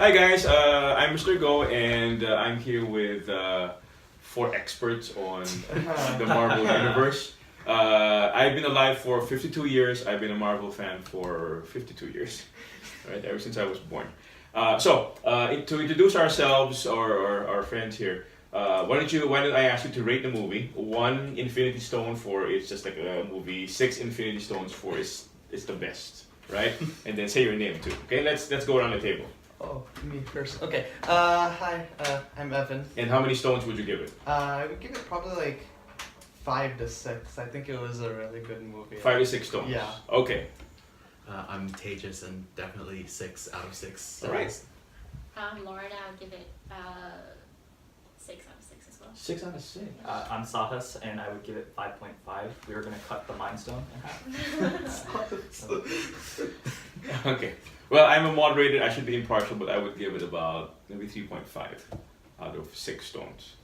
Hi guys, I'm Mr. Go, and I'm here with four experts on the Marvel universe. I've been alive for 52 years. I've been a Marvel fan for 52 years, right? Ever since I was born. To introduce ourselves, or our friends here, why don't I ask you to rate the movie? 1 Infinity Stone for it's just like a movie. 6 Infinity Stones for it's the best, right? And then say your name too. Okay, let's go around the table. Oh, me first. Okay. Hi. I'm Evan. And how many stones would you give it? I would give it probably like 5 to 6. I think it was a really good movie. 5 to 6 stones. Yeah. Okay. I'm Tejas, and definitely 6 out of 6. All right. I'm Lauren. I'll give it 6 out of 6 as well. 6 out of 6. I'm Sahus, and I would give it 5.5. We were going to cut the Mind Stone in half. Okay. Well, I'm a moderator. I should be impartial, but I would give it about maybe 3.5 out of 6 stones.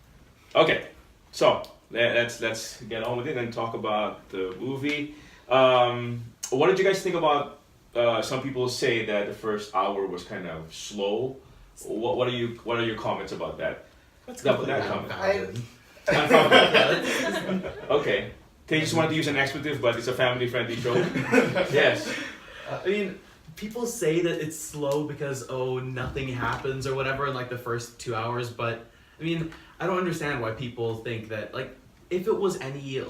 Okay. So let's get on with it and talk about the movie. What did you guys think about? Some people say that the first hour was kind of slow. What are your comments about that? Let's That go comment. comment. Okay. They just wanted to use an expletive, but it's a family-friendly show. Yes. I mean, people say that it's slow because nothing happens or whatever in like the first 2 hours, but I mean, I don't understand why people think that like if it was any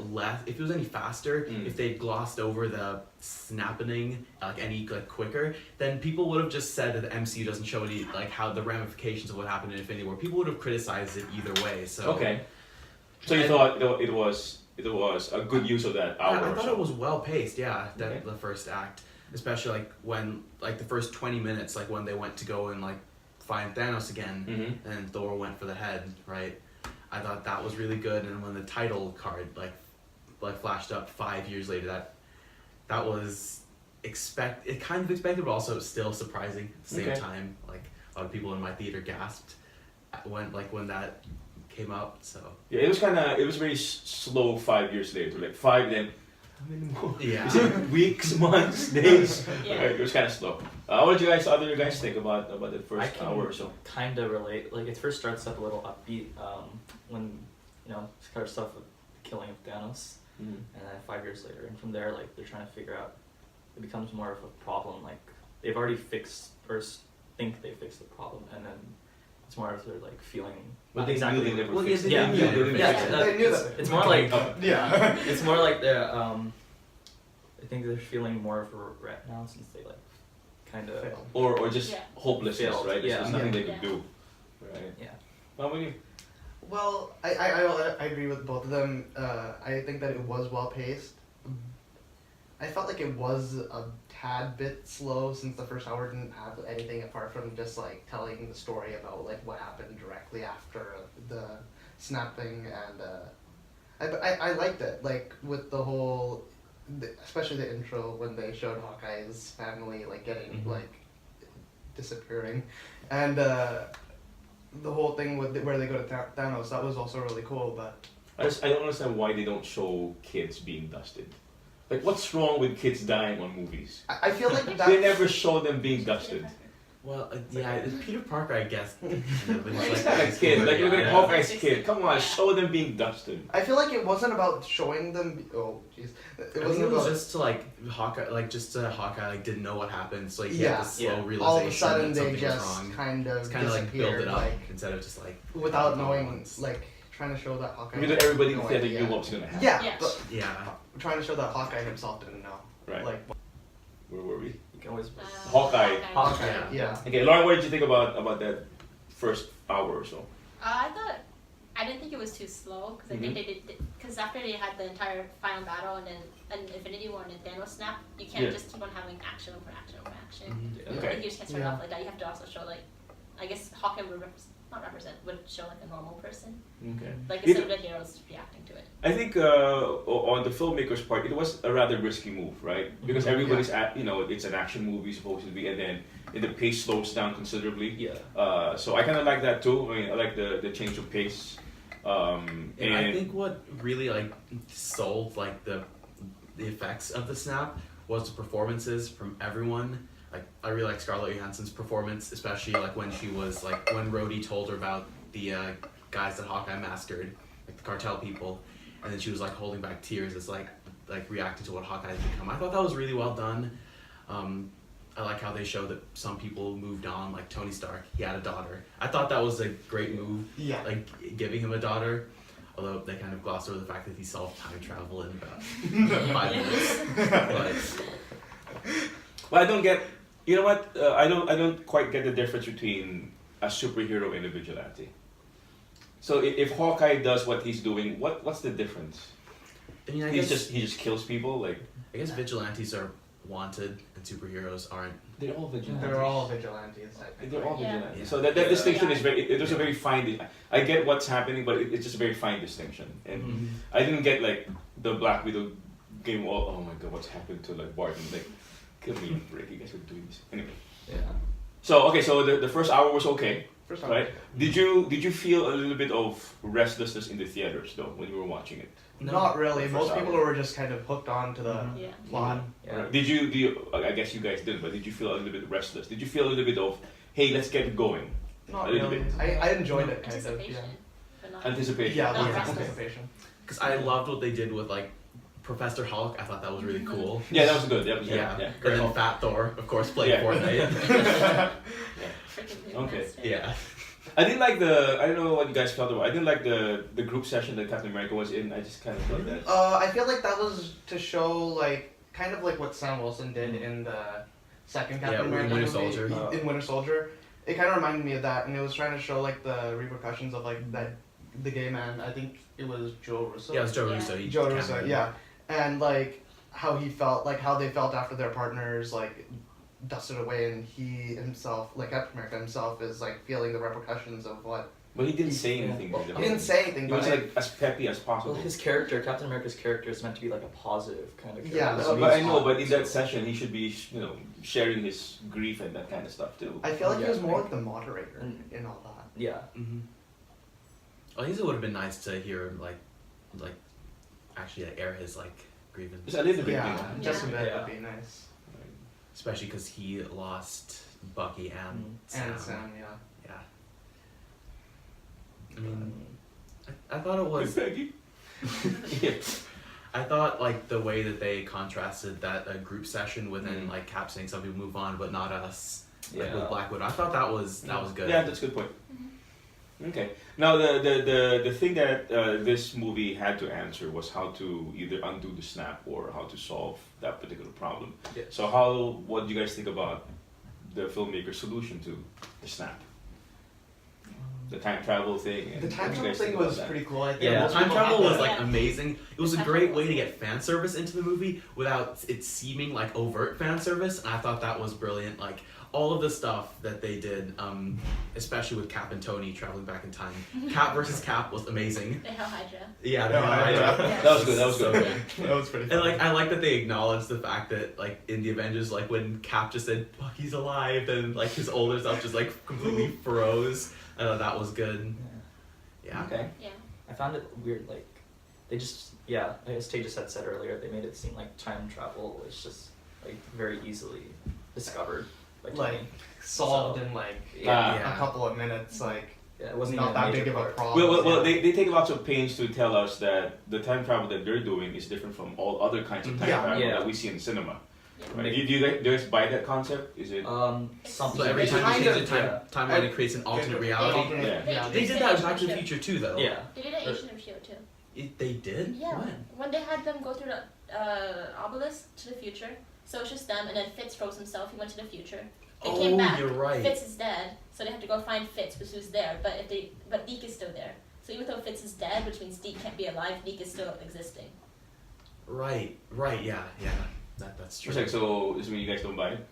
faster, if they'd glossed over the snapping any quicker, then people would have just said that the MCU doesn't show any like how the ramifications of what happened in Infinity War. People would have criticized it either way. So Okay. So you thought it was a good use of that hour? I or thought so. it was well paced. Yeah, Okay. the first act, especially like when like the first 20 minutes, like when they went to go and like find Thanos again, Mhm. and Thor went for the head, right? I thought that was really good, and when the title card like flashed up 5 years later, that was kind of expected, but also still surprising at the same Okay. time. Like a lot of people in my theater gasped when that came out. So Yeah, it was very slow 5 years later. Like 5, then how many more? yeah. Is it weeks, months, days? Yeah. Right, it was kind of slow. What did other guys think about the I first can hour or so? kind of relate. Like, it first starts up a little upbeat when, it starts off with the killing of Thanos, Mhm. and then 5 years later, and from there, like, they're trying to figure out, it becomes more of a problem. Like, they've already fixed, or think they fixed the problem, and then it's more of their, like, feeling. But not they exactly. knew they never Well, fixed it. yeah, Yeah, they knew They they never yeah, fixed it. They knew it's, that. it's more like Yeah. it's more like they're I think they're feeling more of a regret now since they like kind of Failed. Or just Yeah. hopelessness, Failed, right? There's yeah. nothing they Yeah. could do. Right. yeah. How about you? Well, I agree with both of them. I think that it was well paced. I felt like it was a tad bit slow since the first hour didn't have anything apart from just like telling the story about like what happened directly after the snapping, and I liked it, like with the whole, especially the intro when they showed Hawkeye's family like getting like disappearing, and the whole thing with where they go to Thanos, that was also really cool. But I don't understand why they don't show kids being dusted. Like, what's wrong with kids dying on movies? I feel like that. They never show them being dusted. Well, it's Peter Parker, I guess. He's not a kid. Like, look at Hawkeye's kid. Come on, show them being dusted. I feel like it wasn't about showing them. Oh, jeez. It I wasn't think it was about. just to Hawkeye didn't know what happened, so like he Yeah. had this slow Yeah. realization All of a sudden, that they something was just wrong. kind of It's kind of like build disappeared, it up like instead of just like without all at knowing, once. like trying to show that Hawkeye. I mean, everybody in had the no theater idea. knew what was gonna happen. Yeah, Yes. but Yeah. trying to show that Hawkeye himself didn't know. Right. Like Where were we? You can always. Hawkeye. Hawkeye. Yeah. Yeah. Okay, Lauren, what did you think about that first hour or so? I didn't think it was too slow because I think they did because after they had the entire final battle and then an Infinity War and then Thanos snap, you can't Yeah. just keep on having action over action over action. Mhm. Okay. Like, you just can't start Yeah. off like that. You have to also show like, I guess Hawkeye would would show like a normal person, Okay. like It- instead of the heroes reacting to it. I think on the filmmaker's part, it was a rather risky move, right? Because everybody's it's an action movie supposed to be, and then the pace slows down considerably. Yeah. So I kind of like that too. I mean, I like the change of pace. And I think what really like sold like the effects of the snap was the performances from everyone. like I really like Scarlett Johansson's performance, especially like when she was like when Rhodey told her about the guys that Hawkeye massacred, like the cartel people, and then she was like holding back tears as like reacting to what Hawkeye has become. I thought that was really well done. I like how they show that some people moved on, like Tony Stark. He had a daughter. I thought that was a great move, Yeah. like giving him a daughter. Although they kind of glossed over the fact that he solved time travel in about 5 minutes. But I don't get. You know what? I don't quite get the difference between a superhero and a vigilante. So if Hawkeye does what he's doing, what's the difference? I mean, He just kills people. Like I guess vigilantes are wanted and superheroes aren't. they're all vigilantes. They're all vigilantes. They're all Yeah. vigilantes. Yeah. So that Yeah. distinction Yeah. is there's a very fine. I get what's happening, but it's just a very fine distinction. And I didn't get like the Black Widow game. Oh my god, what's happened to like Barton? Like, give me a break. You guys were doing this anyway. Yeah. So the first hour was okay, First time. right? Did you feel a little bit of restlessness in the theaters though when you were watching it? No. Not really. First Most hour. people were just kind of hooked on to the Mhm. Yeah. plot. Yeah. Right. Did you? I guess you guys did, but did you feel a little bit restless? Did you feel a little bit of, hey, let's get it going? Not A little really. bit. I enjoyed it kind of. Anticipation. Yeah. But not Anticipation. Yeah, Not lots of restless. anticipation. Because I loved what they did with like Professor Hulk. I thought that was really cool. Yeah, that was good. That was good. Yeah. Yeah. And then Fat Thor, of course, played Yeah. Fortnite. freaking Okay. master. Yeah. I didn't like the. I don't know what you guys felt about. I didn't like the group session that Captain America was in. I just kind of felt that. I feel like that was to show like kind of like what Sam Wilson did in the second Captain Yeah, America Winter movie, Soldier. in Winter Soldier. It kind of reminded me of that, and it was trying to show like the repercussions of like that the gay man. I think it was Joe Russo. Yeah, it was Joe Yeah. Russo. He Joe kind Russo, of- yeah, and like how he felt, like how they felt after their partners like dusted away, and he himself, like Captain America himself, is like feeling the repercussions of what. But he didn't say anything. Well, really. He didn't say anything, He but was like as peppy as possible. Well, his character, Captain America's character, is meant to be like a positive kind of character. Yeah, So But I he's know, not- but in that session, he should be, sharing his grief and that kind of stuff too. I feel like he was Yeah. more like the moderator Mm. in all that. Yeah. Mm-hmm. Well, I guess it would have been nice to hear him like actually air his like grievance, Just a little bit. Yeah, you know. just a Yeah. bit Yeah. would be nice. especially because he lost Bucky and Sam. And Sam, yeah. Yeah. I mean, I thought it was. Peggy. Yeah. I thought like the way that they contrasted that group session within like Cap saying some people move on but not us, like with Black Widow. I thought that was good. Yeah, that's a good point. Okay. Now the thing that this movie had to answer was how to either undo the snap or how to solve that particular problem. Yeah. So what do you guys think about the filmmaker's solution to the snap? The time travel thing. And The time what do you travel guys think thing about was that? pretty cool. I think Yeah, most time people travel had was that. like Yeah. amazing. It was a Time great travel way was to good. get fan service into the movie without it seeming like overt fan service, and I thought that was brilliant. Like all of the stuff that they did, especially with Cap and Tony traveling back in time. Cap versus Cap was amazing. The Hell Hydra. Yeah, No, I- Yeah. That was good. That was So good. That was pretty And funny. like I like that they acknowledged the fact that like in the Avengers, like when Cap just said Bucky's alive, and like his older self just like completely froze. I thought that was good. Yeah. Okay. Yeah. I found it weird, like, they just, as Tejas had said earlier, they made it seem like time travel is just, like, very easily discovered. By Like, Tony. solved So- in like Yeah. a couple of minutes, like Yeah, it wasn't not even that major big of a part. problem. Well, they take lots of pains to tell us that the time travel that they're doing is different from all other kinds of time Yeah. travel Yeah. that we see in cinema. Yeah. Right? Do you guys buy that concept? Is it? Something. So every It's time kind you change of- the timeline, it creates an alternate reality. Alternate- Yeah. They did that in Back to the Future too, though. Yeah. They did an Agent of S.H.I.E.L.D. too. They did? Yeah. When? When they had them go through the obelisk to the future, so it's just them, and then Fitz froze himself. He went to the future. They came Oh, back. you're right. Fitz is dead, so they have to go find Fitz, which was there. But Deke is still there. So even though Fitz is dead, which means Deke can't be alive, Deke is still existing. Right, yeah. That's true. It's like, so this means you guys don't buy it?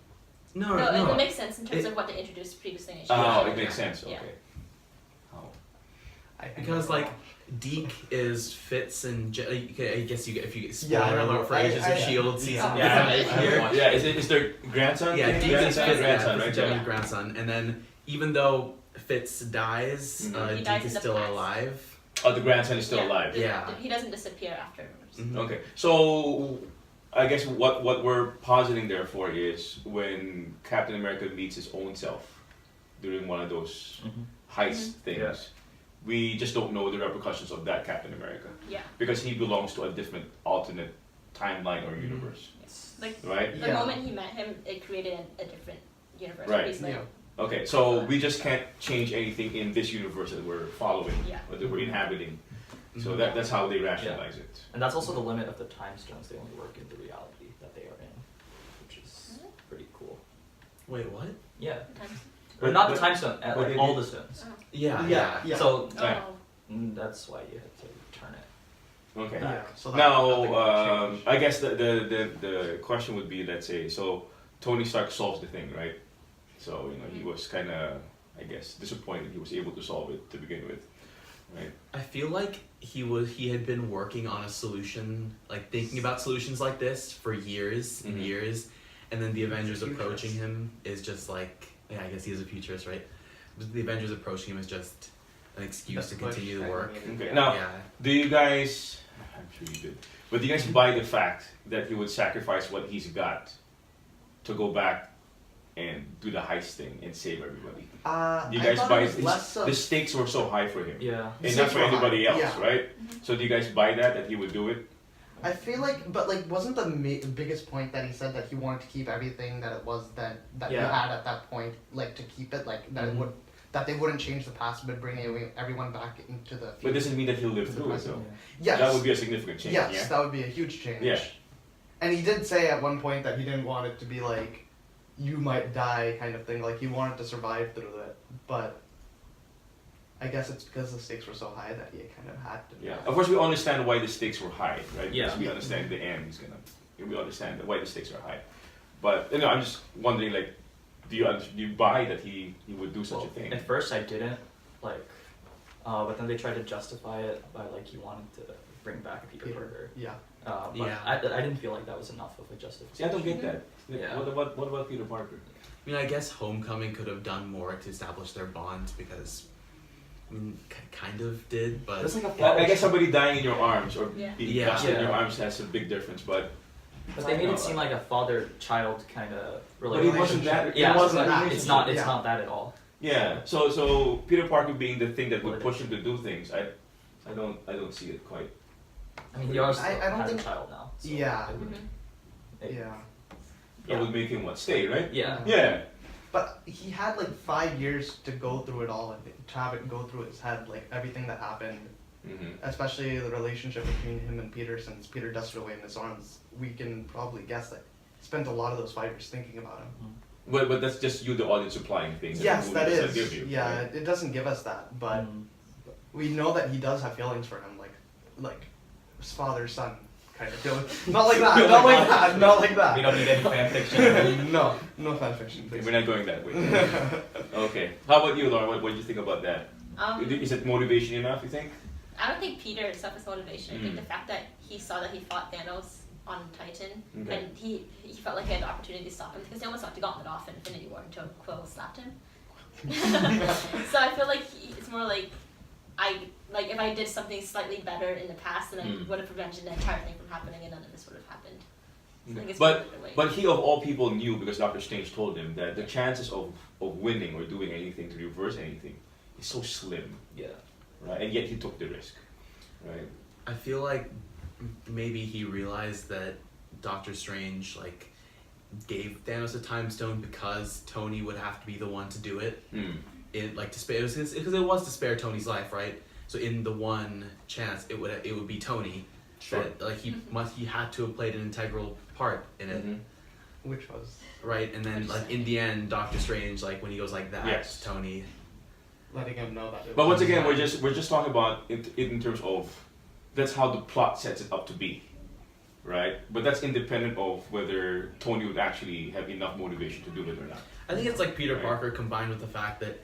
No, No, it makes sense in terms It- of what they introduced previously in Oh, S.H.I.E.L.D. it makes sense. Yeah. Okay. Oh. I think Because so. like Deke is Fitz and I guess if you get spoiler Yeah, I don't know. alert for Agents of I- S.H.I.E.L.D. season yeah. Yeah, five I here. watched Yeah, is their grandson? Yeah, Deke is grandson, Fitz, grandson, yeah, right? Jenny's Yeah. grandson, and then even though Fitz dies, Mhm. He Deke dies in is the still past. alive. Oh, the grandson is still Yeah. alive. Yeah. He doesn't disappear afterwards. Mhm. Okay, so I guess what we're positing therefore is when Captain America meets his own self during one of those heist things, Yeah. we just don't know the repercussions of that Captain America Yeah. because he belongs to a different alternate timeline or universe, Like right? the Yeah. moment he met him, it created a different universe. Right. He's like, Yeah. Okay, so we just can't change anything in this universe that we're following Yeah. or that we're inhabiting. So Mhm. that's how they rationalize it. And that's also the limit of the time stones. They only work in the reality that they are in, which is pretty cool. Wait, what? Yeah. Times- Or not the time stone, but like it- all the stones. Yeah, Yeah. Yeah. So Yeah. Oh. that's why you have to turn it. Okay. Yeah. So that, Now, nothing will change. I guess the question would be, let's say, so Tony Stark solves the thing, right? So he was kind of, I guess, disappointed he was able to solve it to begin with, right? I feel like he had been working on a solution, like thinking about solutions like this for years and Mhm. years, and then the Avengers Futurist. approaching him is just like, yeah, I guess he is a futurist, right? But the Avengers approaching him is just an excuse to Push continue the and work. Okay. yeah. Now, Yeah. do you guys? I'm sure you did. But do you guys buy the fact that he would sacrifice what he's got to go back and do the heist thing and save everybody? I Do you guys thought buy it was less of, the stakes were so high for him, Yeah. The and not stakes for were high, anybody else, yeah. right? So do you guys buy that he would do it? I feel like, but like, wasn't the biggest point that he said that he wanted to keep everything that it was that he Yeah. had at that point, like to keep it like that it would that they wouldn't change the past, but bring everyone back into the But future. doesn't mean that he'll live through it though. Yes, That would be a significant change. yes, Yeah. that would be a huge change. Yeah. And he did say at one point that he didn't want it to be like, you might die kind of thing. Like he wanted to survive through it, but I guess it's because the stakes were so high that he kind of had to. Yeah. Of course, we understand why the stakes were high, right? Yeah. Because we understand the end is gonna. We understand why the stakes are high, but I'm just wondering, like, do you buy that he would do such a thing? At first I didn't, like, but then they tried to justify it by like he wanted to bring back Peter Parker. Yeah. But Yeah. I didn't feel like that was enough of a justification. See, I don't get that. Yeah. What about Peter Parker? I mean, I guess Homecoming could have done more to establish their bond because, I mean, kind of did, but It's like a I father. guess somebody dying in your arms or Yeah. being Yeah. crushed in your Yeah. arms has a big difference, but But they made it seem like a father-child kind of but relationship. it wasn't that. Yeah, it wasn't that. It's not. It's Yeah. not that at all. Yeah. So Peter Parker being the thing that would What it push is. him to do things, I don't see it quite. I mean, he also I don't has think- a child now. So Yeah. it would- Mhm. it- Yeah. That would make him stay, right? Yeah. Yeah. But he had like 5 years to go through it all and to have it go through his head, like everything that happened, Mm-hmm. especially the relationship between him and Peter. Since Peter dusted away in his arms, we can probably guess that he spent a lot of those 5 years thinking about him. But that's just you, the audience, supplying things. Yes, the that movie doesn't is. give you, Yeah, right? it doesn't give us that, but Mm. we know that he does have feelings for him, like his father son kind of feeling. Not like that. Not like that. Not like that. We don't need any fan fiction. No fan fiction, please. We're not going that way. Okay. How about you, Laura? What do you think about that? Is it motivation enough, you think? I don't think Peter itself is motivation. I think Mm. the fact that he saw that he fought Thanos on Titan, Okay. and he felt like he had the opportunity to stop him because he almost knocked the gauntlet off in Infinity War until Quill slapped him. So I feel like it's more like if I did something slightly better in the past, then I Mm. would have prevented the entire thing from happening, and none of this would have happened. So I think it's But better way. But he of all people knew, because Doctor Strange told him, that the chances of winning or doing anything to reverse anything is so slim, Yeah. right? And yet he took the risk, right? I feel like maybe he realized that Doctor Strange gave Thanos a time stone because Tony would have to be the one to do it. Hmm. To spare because it was to spare Tony's life, right? So in the one chance, it would be Tony. Sure. That, he had to have played an integral part in it, Mhm. Which was right? And then in the end, Doctor Strange when he goes like that, Yes. Tony. letting him know that. It But was once again, fine. we're just talking about it in terms of that's how the plot sets it up to be, right? But that's independent of whether Tony would actually have enough motivation to do it or not. I think it's like Peter Right. Parker combined with the fact that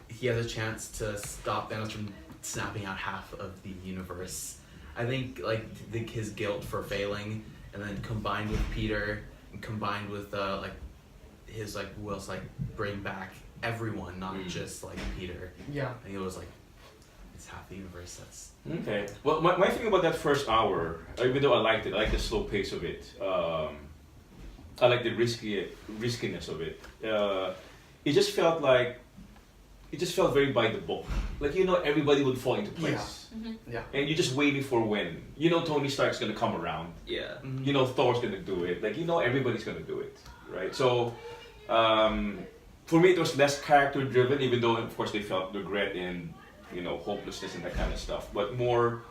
he has a chance to stop Thanos from snapping out half of the universe. I think his guilt for failing, and then combined with Peter, and combined with his will to bring back everyone, not Mm. just Peter. Yeah. I think it was it's half the universe. That's Okay. Well, my thing about that first hour, even though I liked it, I like the slow pace of it. I like the riskiness of it. It just felt like, it just felt very by the book. Like, everybody would fall into place. Yeah. And you're just waiting for when. Tony Stark's gonna come around. Yeah. Thor's gonna do it. Like, everybody's gonna do it. Right? So, for me, it was less character driven, even though, of course, they felt regret and, hopelessness and that kind of stuff. But more,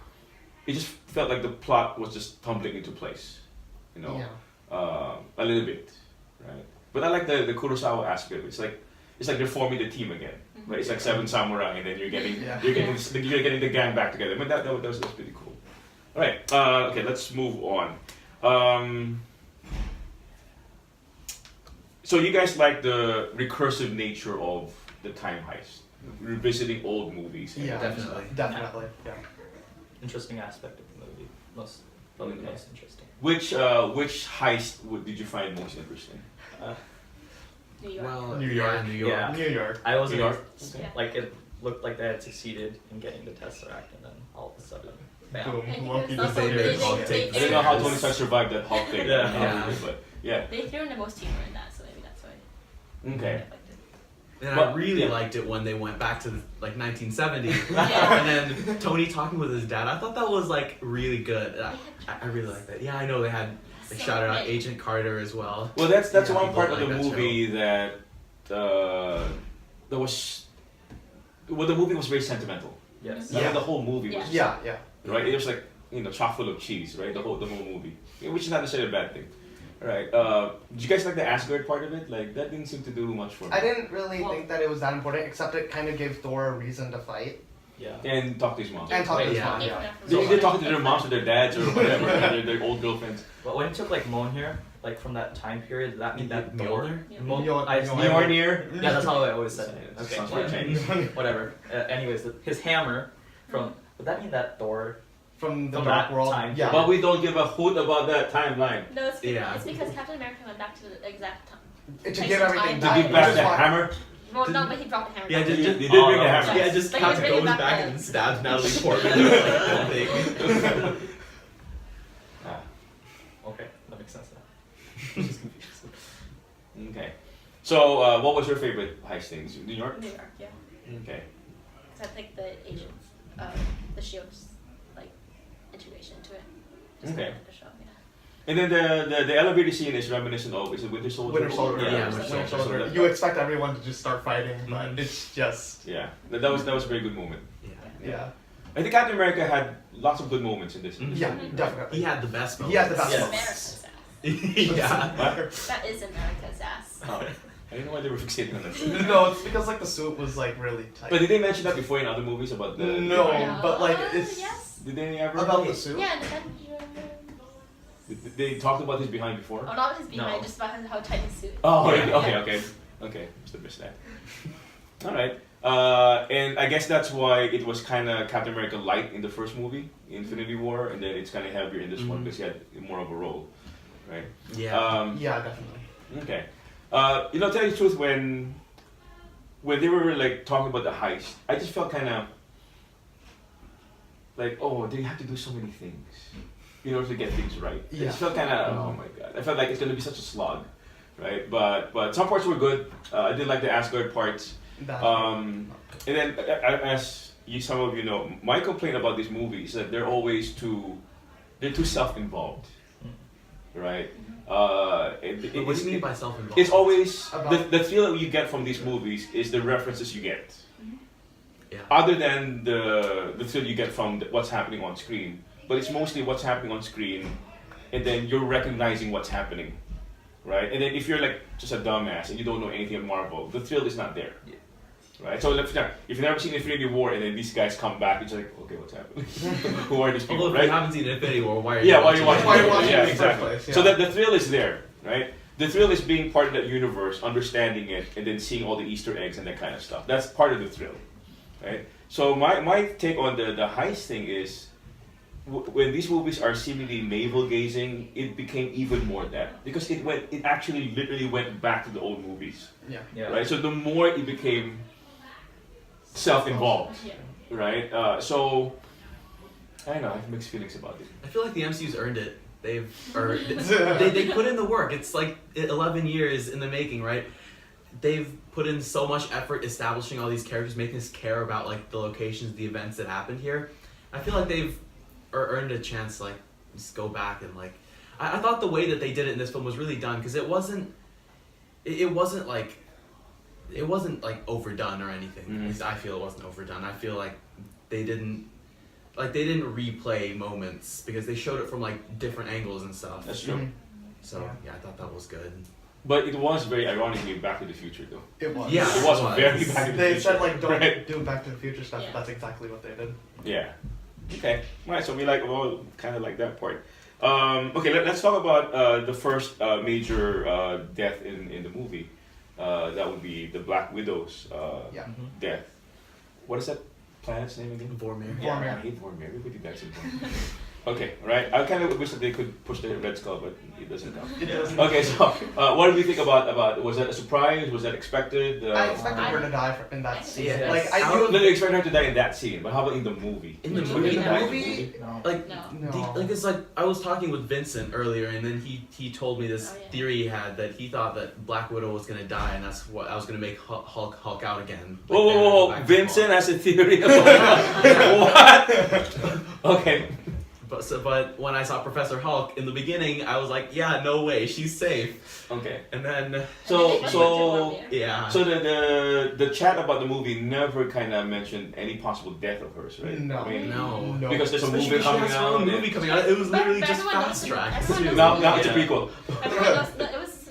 it just felt like the plot was just tumbling into place. Yeah. A little bit. Right? But I like the Kurosawa aspect of it. It's like they're forming the team again. Right? It's like Seven Samurai, and then you're getting the gang back together. But that was pretty cool. All right. Okay, let's move on. So you guys like the recursive nature of the time heist, revisiting old movies. Yeah, Definitely. Definitely. Yeah. Interesting aspect of the movie. Probably the most interesting. Which heist did you find most interesting? New York. well, New York. Yeah, New York. Yeah. New York. I wasn't New York? Yeah. like it looked like they had succeeded in getting the Tesseract, and then all of a sudden, bam. Boom. I think Loki it was just also did they- it. Hulk they takes I don't know how Tony Stark survived that Hulk thing. Yeah. Yeah. But yeah. They threw in the most humor in that, so maybe that's why I Okay. liked it. And But- I really yeah. liked it when they went back to 1970, Yeah. and then Tony talking with his dad. I thought that was like really good. I really like that. Yeah, I know they had like So shouted out many. Agent Carter as well. Well, that's Yeah, one people part of like the that movie that was. Well, the movie was very sentimental. Yes. I mean, Yeah. the whole movie was. Yeah. Yeah. Right. It was like chock full of cheese. Right. The whole movie, which is not necessarily a bad thing. Right. Did you guys like the Asgard part of it? Like that didn't seem to do much for me. I didn't really Well- think that it was that important, except it kind of gave Thor a reason to fight. Yeah. And talk to his mom. And talk to his Yeah. mom. They Yeah. went for They it. either talking to their moms or their dads or whatever, their old girlfriends. But when it took like Mjolnir, like from that time period, did that mean that Thor? Mjolnir? Yeah. Mjolnir? Yeah, that's how I always said it. Yeah, Okay, sounds like Chinese. whatever. Anyways, his hammer from. Would that mean that Thor? From the From Dark that World. time. Yeah. But we don't give a hoot about that timeline. No, it's because, Yeah. it's because Captain America went back to the exact time. To Takes give some everything time To to back. give back Which the is why- hammer. Well, no, but he dropped the hammer. Yeah, back. just They did bring the Oh, hammer. yeah, just But Cap he's bringing goes back back the- and stabs Natalie Portman with that thing. Ah, Okay, that makes sense now. okay. So, what was your favorite heist things? New York? New York, yeah. Okay. Because I think the agents, the shield's like integration into it. Okay. The show, yeah. And then the elevator scene is reminiscent of, is it Winter Soldier? Winter Soldier. Yeah, Winter Winter Soldier. So that- You expect everyone to just start fighting, but Mhm. it's just Yeah, that was a very good moment. Yeah. yeah. I think Captain America had lots of good moments in this. Mhm. Yeah, Mhm. definitely. He had the best He had the moments. best Yes. moments. America's ass. Yeah. What? That is America's ass. Oh, I didn't know why they were fixating on that. No, it's because like the suit was like really tight. But did they mention that before in other movies about the? No. the- but, like, it's- Yes. Did they ever? About the suit? Yeah, in Avengers. They talked about his behind before. Oh, not his behind, No. just about how tight his suit is. Oh, Yeah. okay. Must have missed that. All right. And I guess that's why it was kind of Captain America light in the first movie, Infinity War, and then it's kind of heavier in this one Mhm. because he had more of a role, right? Yeah. Yeah, definitely. Okay. Tell you the truth, when they were like talking about the heist, I just felt kind of like, oh, they have to do so many things in order to get things right. I Yeah. just felt kind of, oh my god, I felt like it's gonna be such a slog, right? But some parts were good. I did like the Asgard parts. That's And then, as some of you know, my complaint about these movies is that they're too self-involved, right? What do you mean by self-involved? It's always About- the feel that you get from these movies is the references you get. Yeah. Other than the feel you get from what's happening on screen, but it's mostly what's happening on screen, and then you're recognizing what's happening, right? And then if you're like just a dumbass and you don't know anything of Marvel, the thrill is not there, Yeah. right? So if you've never seen Infinity War and then these guys come back, it's like, okay, what's happening? Who are these people, Although if right? you haven't seen Infinity War, why are Yeah, you why are you watching? Why are you watching Yeah, it in the first exactly. place? So Yeah. that the thrill is there, right? The thrill is being part of that universe, understanding it, and then seeing all the Easter eggs and that kind of stuff. That's part of the thrill, right? So my take on the heist thing is, when these movies are seemingly navel gazing, it became even more that because it actually literally went back to the old movies, Yeah. Yeah. right? So the more it became self-involved, Yeah. right? So I don't know. I have mixed feelings about it. I feel like the MCU's earned it. They put in the work. It's like 11 years in the making, right? They've put in so much effort establishing all these characters, making us care about like the locations, the events that happened here. I feel like they've earned a chance to like just go back and like. I thought the way that they did it in this film was really done because it wasn't like overdone or anything. Mhm. At least I feel it wasn't overdone. I feel like they didn't replay moments because they showed it from like different angles and stuff. That's true. Mhm. So yeah, I thought that was good. But it was very ironically Back to the Future, though. It was. Yeah. It was it was. very Back to the They Future. said like don't Right? do Back to the Future stuff. Yeah. But that's exactly what they did. Yeah. Okay. Right. So we kind of like that part. Okay. Let's talk about the first major death in the movie. That would be the Black Widow's Yeah. death. What is that planet's name again? Vormir. Yeah. I hate Vormir. Everybody dies in Vormir. Okay, right. I kind of wish that they could push the Red Skull, but it doesn't come. It doesn't. Okay, so what did we think about? Was that a surprise? Was that expected? I expected I- her to die in that I- scene. Yeah. Like I I No, knew. you expect her to die in that scene, but how about in the movie? In the Did she movie? die In the movie? No. Like, No. No. like it's like I was talking with Vincent earlier, and then he told me this Oh, yeah. theory he had that he thought that Black Widow was gonna die, and that's what I was gonna make Hulk out again. Like Whoa, Banner whoa, go whoa! back to Vincent Hulk. has a theory about what? Okay. But when I saw Professor Hulk in the beginning, I was like, yeah, no way, she's safe. Okay. And then So yeah, So the chat about the movie never kind of mentioned any possible death of hers, right? No. I mean, no. No. because there's a Especially movie because she coming has her own out. movie coming out. It was literally But just everyone knows fast the- tracked. everyone knows Now it's a Yeah. prequel. Everyone knows that it was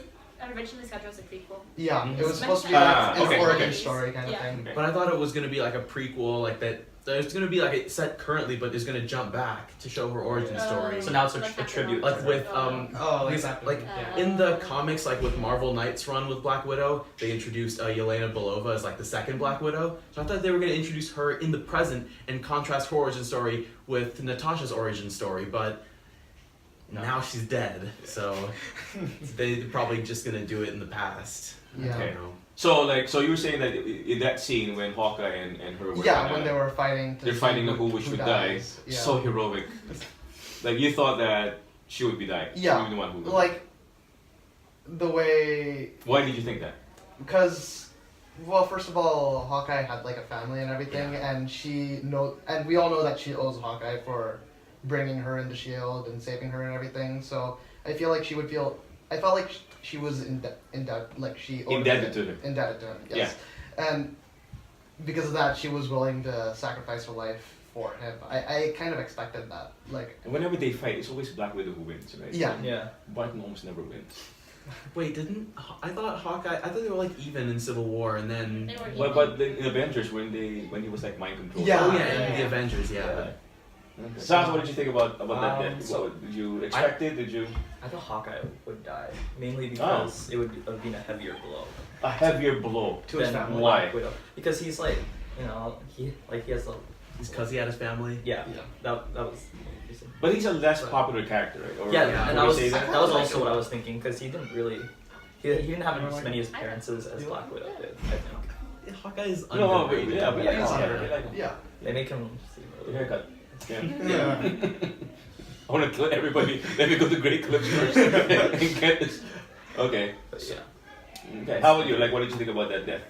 originally scheduled as a prequel. Yeah, it was It's supposed to be meant like to be- an okay, origin okay. story kind of Yeah. thing. Okay. But I thought it was gonna be like a prequel, like that. There's gonna be like it's set currently, but it's gonna jump back to show her origin story. So now it's a Like tribute. Like to with her. Oh, because, exactly. like Yeah. in the comics, like with Marvel Knights run with Black Widow, they introduced Yelena Belova as like the second Black Widow. So I thought they were gonna introduce her in the present and contrast her origin story with Natasha's origin story, but now she's dead. So they're probably just gonna do it in the past. Yeah. I Okay. don't know. So you were saying that in that scene when Hawkeye and her were Yeah, kinda- when they were fighting. To they're see fighting who should die. dies. Yeah. So heroic. Like you thought that she would be dying. She Yeah, would be the one who would. like the way, Why did you think that? because, well, first of all, Hawkeye had like a family and everything, and and we all know that she owes Hawkeye for bringing her into Shield and saving her and everything. So I feel like she would feel. I felt like she was in debt, like she owed Indebted to him. Indebted to him, yes. And because of that, she was willing to sacrifice her life for him. I kind of expected that. Like, And whenever they fight, it's always Black Widow who wins, right? yeah. Yeah. Barton almost never wins. Wait, I thought Hawkeye? I thought they were like even in Civil War, and then They were But in Avengers when he was like mind controlled. Yeah. oh yeah, Yeah. in the Avengers, yeah. Okay. Sahus, what did you think about that death? so- Did you expect it? Did you I thought Hawkeye would die mainly because it would have been a heavier blow a heavier blow? To his than family. Why? Black Widow. Because he's like, he has a It's because he had his family. yeah. Yeah. That was. But he's a less popular character, right? Or, Yeah, yeah, and would that was you say that that? was like also it. what I was thinking because he didn't really. He didn't have as many appearances as Black Widow did. I think Hawkeye is No, but underrated. yeah, but Yeah, yeah, yeah. like Yeah. they make him seem the really. haircut. Yeah. Yeah. I want to kill everybody. Let me go to Great Clips first and get this. Okay. But yeah. Okay. How about you? Like, what did you think about that death?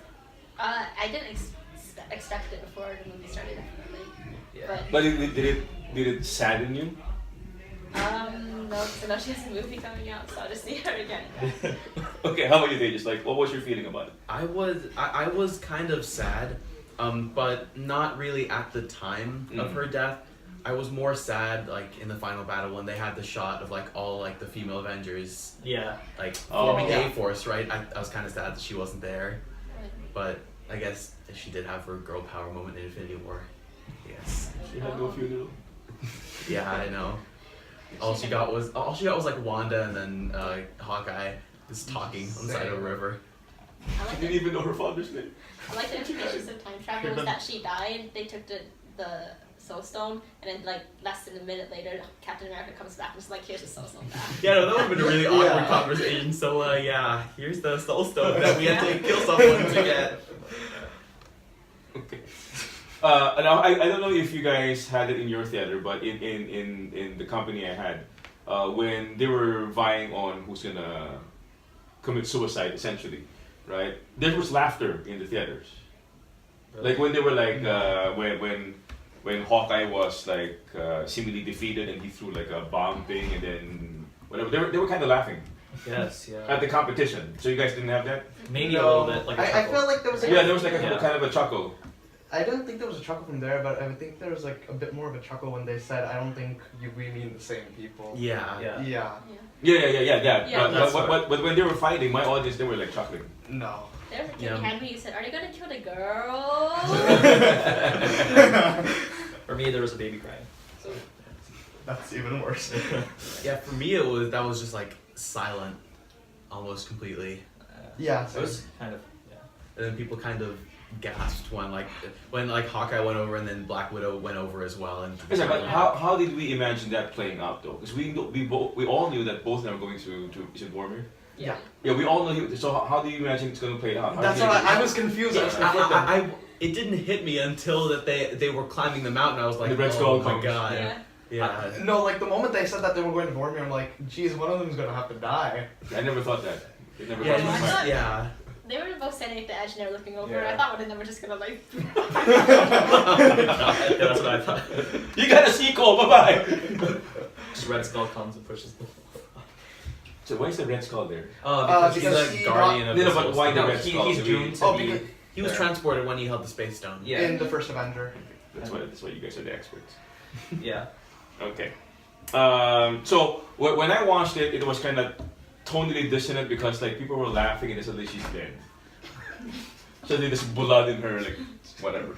I didn't expect it before the movie started, definitely. Yeah. But did it sadden you? No, because I know she has a movie coming out, so I'll just see her again. Okay. How about you, Tejas? Like, what was your feeling about it? I was kind of sad, but not really at the time of Mm. her death. I was more sad like in the final battle when they had the shot of like all like the female Avengers Yeah. like Oh. forming Yeah. A-Force, right? I was kind of sad that she wasn't there, but I guess she did have her girl power moment in Infinity War. Yes. She had no funeral. Yeah, I know. All she got was like Wanda and then Hawkeye just talking on the side of a river. I She like didn't the, even know her father's name. I like the implications of time travel was that she died, they took the Soul Stone, and then like less than a minute later, Captain America comes back and is like, here's the Soul Stone back. Yeah, no, that would have been a really awkward Yeah. conversation. So yeah, here's the Soul Stone that we had to kill someone to get. Okay. Now, I don't know if you guys had it in your theater, but in the company I had, when they were vying on who's gonna commit suicide, essentially, right? There was laughter in the theaters. Like when they were like, when Hawkeye was like seemingly defeated and he threw like a bomb thing and then whatever, they were kind of laughing Yes, at yeah. the competition. So you guys didn't have that? Maybe a No. little bit like a I chuckle. feel like there was. Yeah, there was like a Yeah. kind of a chuckle. I don't think there was a chuckle from there, but I would think there was like a bit more of a chuckle when they said, "I don't think we mean the same people." Yeah. Yeah. Yeah. Yeah. But, that's but when they were fighting, my audience, they were like chuckling. No. There was a Yeah. kid Henry who said, "Are they gonna kill the girl?" For me, there was a baby crying. So That's even worse. Yeah, for me that was just like silent, almost completely, Yeah. it was kind of and then people kind of gasped when Hawkeye went over and then Black Widow went over as well. And Listen, but how did we imagine that playing out though? Because we all knew that both of them were going to is it Warmer? Yeah. Yeah, we all knew. So how do you imagine it's going to play out? How That's do you what imagine- I was confused. I was conflicted. it didn't hit me until that they were climbing the mountain. I was like, The Red oh Skull my comes, god, Yeah. yeah. No, like the moment they said that they were going to Vormir, I'm like, geez, one of them's gonna have to die. I never thought that. It never Yeah, crossed my I mind. thought- yeah. They were both standing at the edge and they were looking over. Yeah. I thought one of them were just gonna like. yeah, that's what I thought. You got a sequel. Bye bye. Just Red Skull comes and pushes the. So why is the Red Skull there? Because he's because a he guardian of No, the no, but Soul why Stone. the Red Skull? he's Do we- doomed to Oh, be. because He was there. transported when he held the Space Stone. Yeah. in the first Avenger. That's why you guys are the experts. Yeah. Okay. So when I watched it, it was kind of tonally dissonant because like people were laughing and then suddenly she's dead. So there's blood in her, like whatever.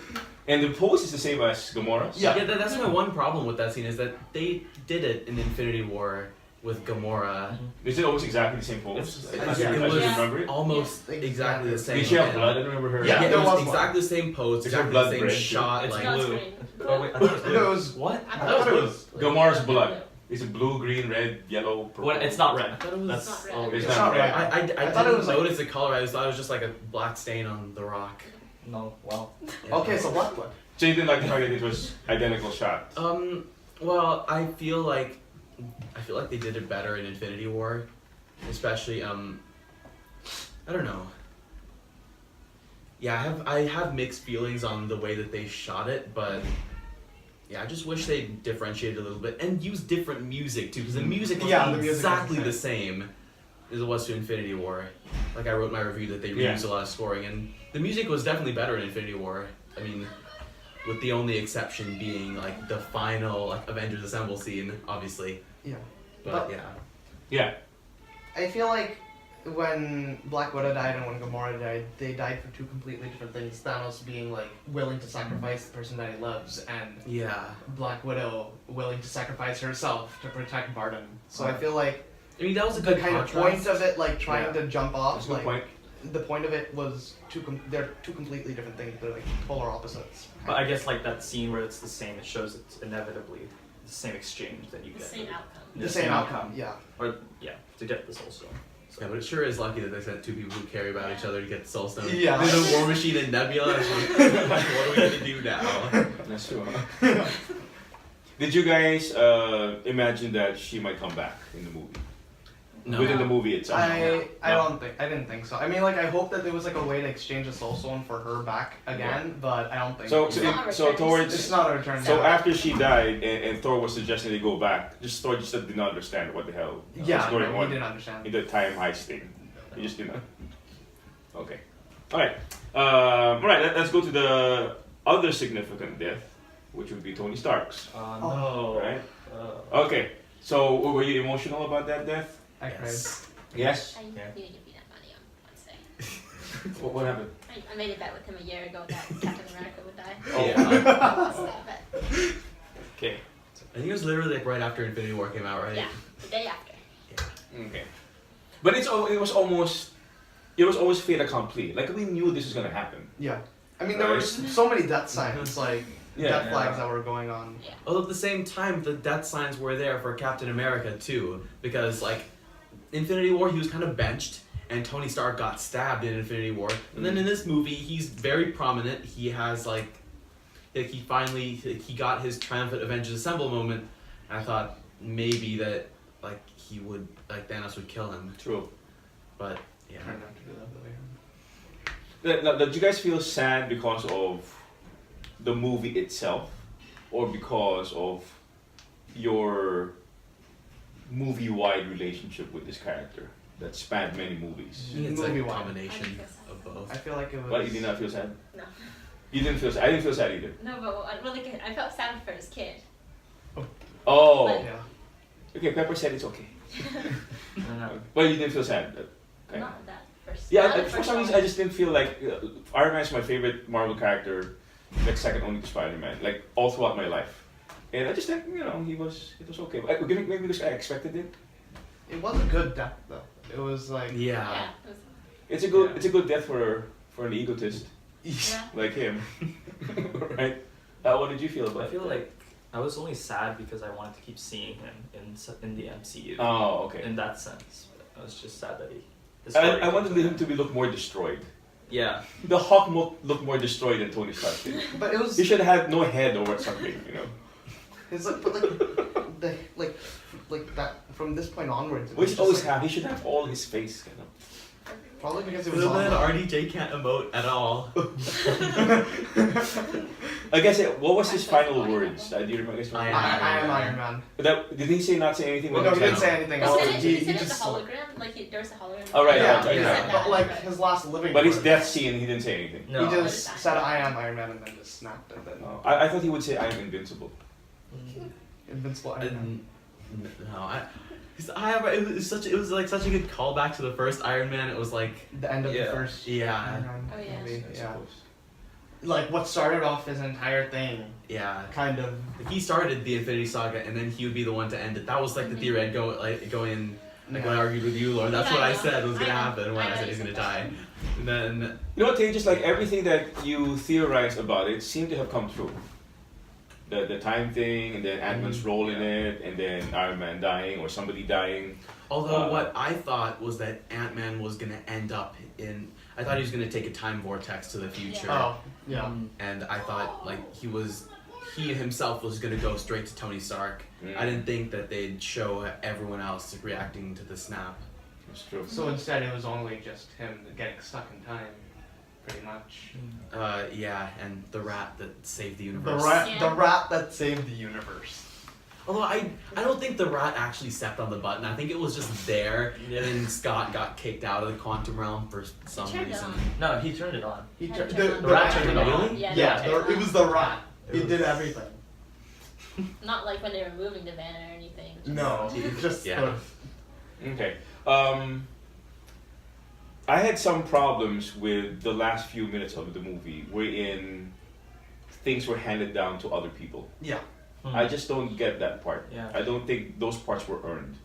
And the pose is the same as Gamora's. Yeah. That's my one problem with that scene is that they did it in Infinity War with Gamora. Is it almost exactly the same pose? It's- I yeah. just It was remember it. almost Yeah. exactly the same. Did she have and- blood? I don't remember her. Yeah, it there was was blood. exactly the same pose, Is there exactly blood the same red, too? shot. It's like, No, it's blue. green. Oh wait, I thought it was blue. No, it was. What? I thought it was. Gamora's blood. Is it blue, green, red, yellow, purple? What? It's not red. I thought it was. That's not red. oh, It's It's not not red. red. I I didn't thought it was like- notice the color. I just thought it was just like a black stain on the rock. No, well. Yeah. Okay, so Black Blood. So you didn't like the fact that it was identical shots? Well, I feel like they did it better in Infinity War, especially I don't know. Yeah, I have mixed feelings on the way that they shot it, but yeah, I just wish they differentiated a little bit and used different music too, because the music was Yeah, the music was exactly the the same as it was to Infinity War. Like I wrote in my review that they Yeah. reused a lot of scoring, and the music was definitely better in Infinity War. I mean, with the only exception being like the final like Avengers Assemble scene, obviously. Yeah. But But- yeah. Yeah. I feel like when Black Widow died and when Gamora died, they died for two completely different things. Thanos being like willing to sacrifice the person that he loves, and Yeah. Black Widow willing to sacrifice herself to protect Barton. So I feel like I mean, that was a the good kind of contrast. point of it, like trying Yeah. to jump off, That's a good like point. the point of it was they're two completely different things. They're like polar opposites. But I guess like that scene where it's the same, it shows it's inevitably the same exchange that you The get. same outcome. The same outcome. Yeah. Or yeah, to get the Soul Stone. So. Yeah, but it sure is lucky that they sent two people who care about each other to get the Soul Stone. Yeah. There's a War Machine and Nebula. It's like, what are we gonna do now? That's true. Huh? Did you guys imagine that she might come back in the movie? No. Within the movie itself. I didn't think so. I mean, like I hope that there was like a way to exchange a Soul Stone for her back again, but I don't think So It's not a so return. towards it's not a return. so yeah. after she died and Thor was suggesting they go back, Thor just did not understand what the hell Yeah, was going no, on he didn't understand. in the time heist thing. He just did not. Okay. All right. All right. Let's go to the other significant death, which would be Tony Stark's. No. Right. Uh, Okay. So were you emotional about that death? I cried. Yes. Yes. I knew Yeah. you'd give me that money on Wednesday. What happened? I made a bet with him a year ago that Captain America would die. Oh. Yeah. Lost that bet. Okay. I think it was literally like right after Infinity War came out, right? Yeah, the day after. Okay. But it was almost fait accompli. Like we knew this was gonna happen. Yeah. I mean, there were Right. just so many death signs, like Yeah. death Yeah. flags that were going on. Yeah. Although at the same time, the death signs were there for Captain America too, because like Infinity War, he was kind of benched, and Tony Stark got stabbed in Infinity War. And then in this movie, he's very prominent. He has like he finally he got his triumphant Avengers Assemble moment, and I thought maybe that like he would like Thanos would kill him, True. but yeah. Turned out to be that way. Now, did you guys feel sad because of the movie itself, or because of your movie-wide relationship with this character that spanned many movies? I think it's like a Movie-wise. combination of both. I feel like it was. But you did not feel sad? No. You didn't feel sad? I didn't feel sad either. No, but I felt sad for his kid. Oh. Like- Yeah. Okay, Pepper said it's okay. No. But you didn't feel sad? Okay. Not that first. Yeah, not the for first some reason one. I just didn't feel like Iron Man's my favorite Marvel character, like second only to Spider-Man, like all throughout my life. And I just think, it was okay. Maybe because I expected it. It was a good death though. It was like. Yeah. Yeah. It was, It's a good death for an egotist yeah. like him, right? What did you feel about I feel that? like I was only sad because I wanted to keep seeing him in the MCU. Oh, okay. In that sense, I was just sad that his I story wanted came to him an to end. look more destroyed. Yeah. The Hulk looked more destroyed than Tony Stark did. But it was. He should have had no head or something, It's like, but like that from this point onwards. It Which was always just like, have. He should have all his face, probably because it So was. then all- RDJ can't emote at all. I guess what was his final words? Do you remember his final words? I am Iron Man. Did he not say anything? Well, when no, he he didn't said- say anything. Oh, else. He said it, He he said it just. the hologram, like there was a hologram. Oh, right, Yeah, right, yeah, right. but like his last living. But his words, death scene, he didn't say anything. No. He just said, "I am Iron Man," and then just snapped, and then Oh, I thought he would say, "I am invincible." invincible Iron Man. It was like such a good callback to the first Iron Man. It was like The end of Yeah. the first. Yeah. Iron Man Oh, yeah. movie, I yeah. suppose. Like what started off his entire thing, yeah. kind of. He started the Infinity Saga, and then he would be the one to end it. That was like the theory I'd go in. Like when I argued with you, Lord, that's Yeah, what I I know. said was gonna I know. happen when I I know said you he's gonna said die. that. And then You know what, Tay? Just like everything that you theorized about it seemed to have come true. The time thing, and then Ant-Man's role in it, and then Iron Man dying or somebody dying. although what I thought was that Ant-Man was gonna end up in I thought he was gonna take a time vortex to the future. Oh, yeah. Mm. And I thought like he himself was gonna go straight to Tony Stark. Mm. I didn't think that they'd show everyone else reacting to the snap. That's true. So instead, it was only just him getting stuck in time, pretty much. Yeah, and the rat that saved the The universe. rat, Yeah. the rat that saved the universe. Although I don't think the rat actually stepped on the button. I think it was just there, Yeah. and then Scott got kicked out of the quantum realm for some turned it reason. on. No, he turned it on. He Had tur- to the, turn the The rat rat turned it on. Really? Yeah, Yeah, they turned it was the rat. It He was- did everything. Not like when they were moving the van or anything. just- No, it just Yeah. sort of. Okay. I had some problems with the last few minutes of the movie, wherein things were handed down to other people. Yeah. I just don't get that part. Yeah. I don't think those parts were earned.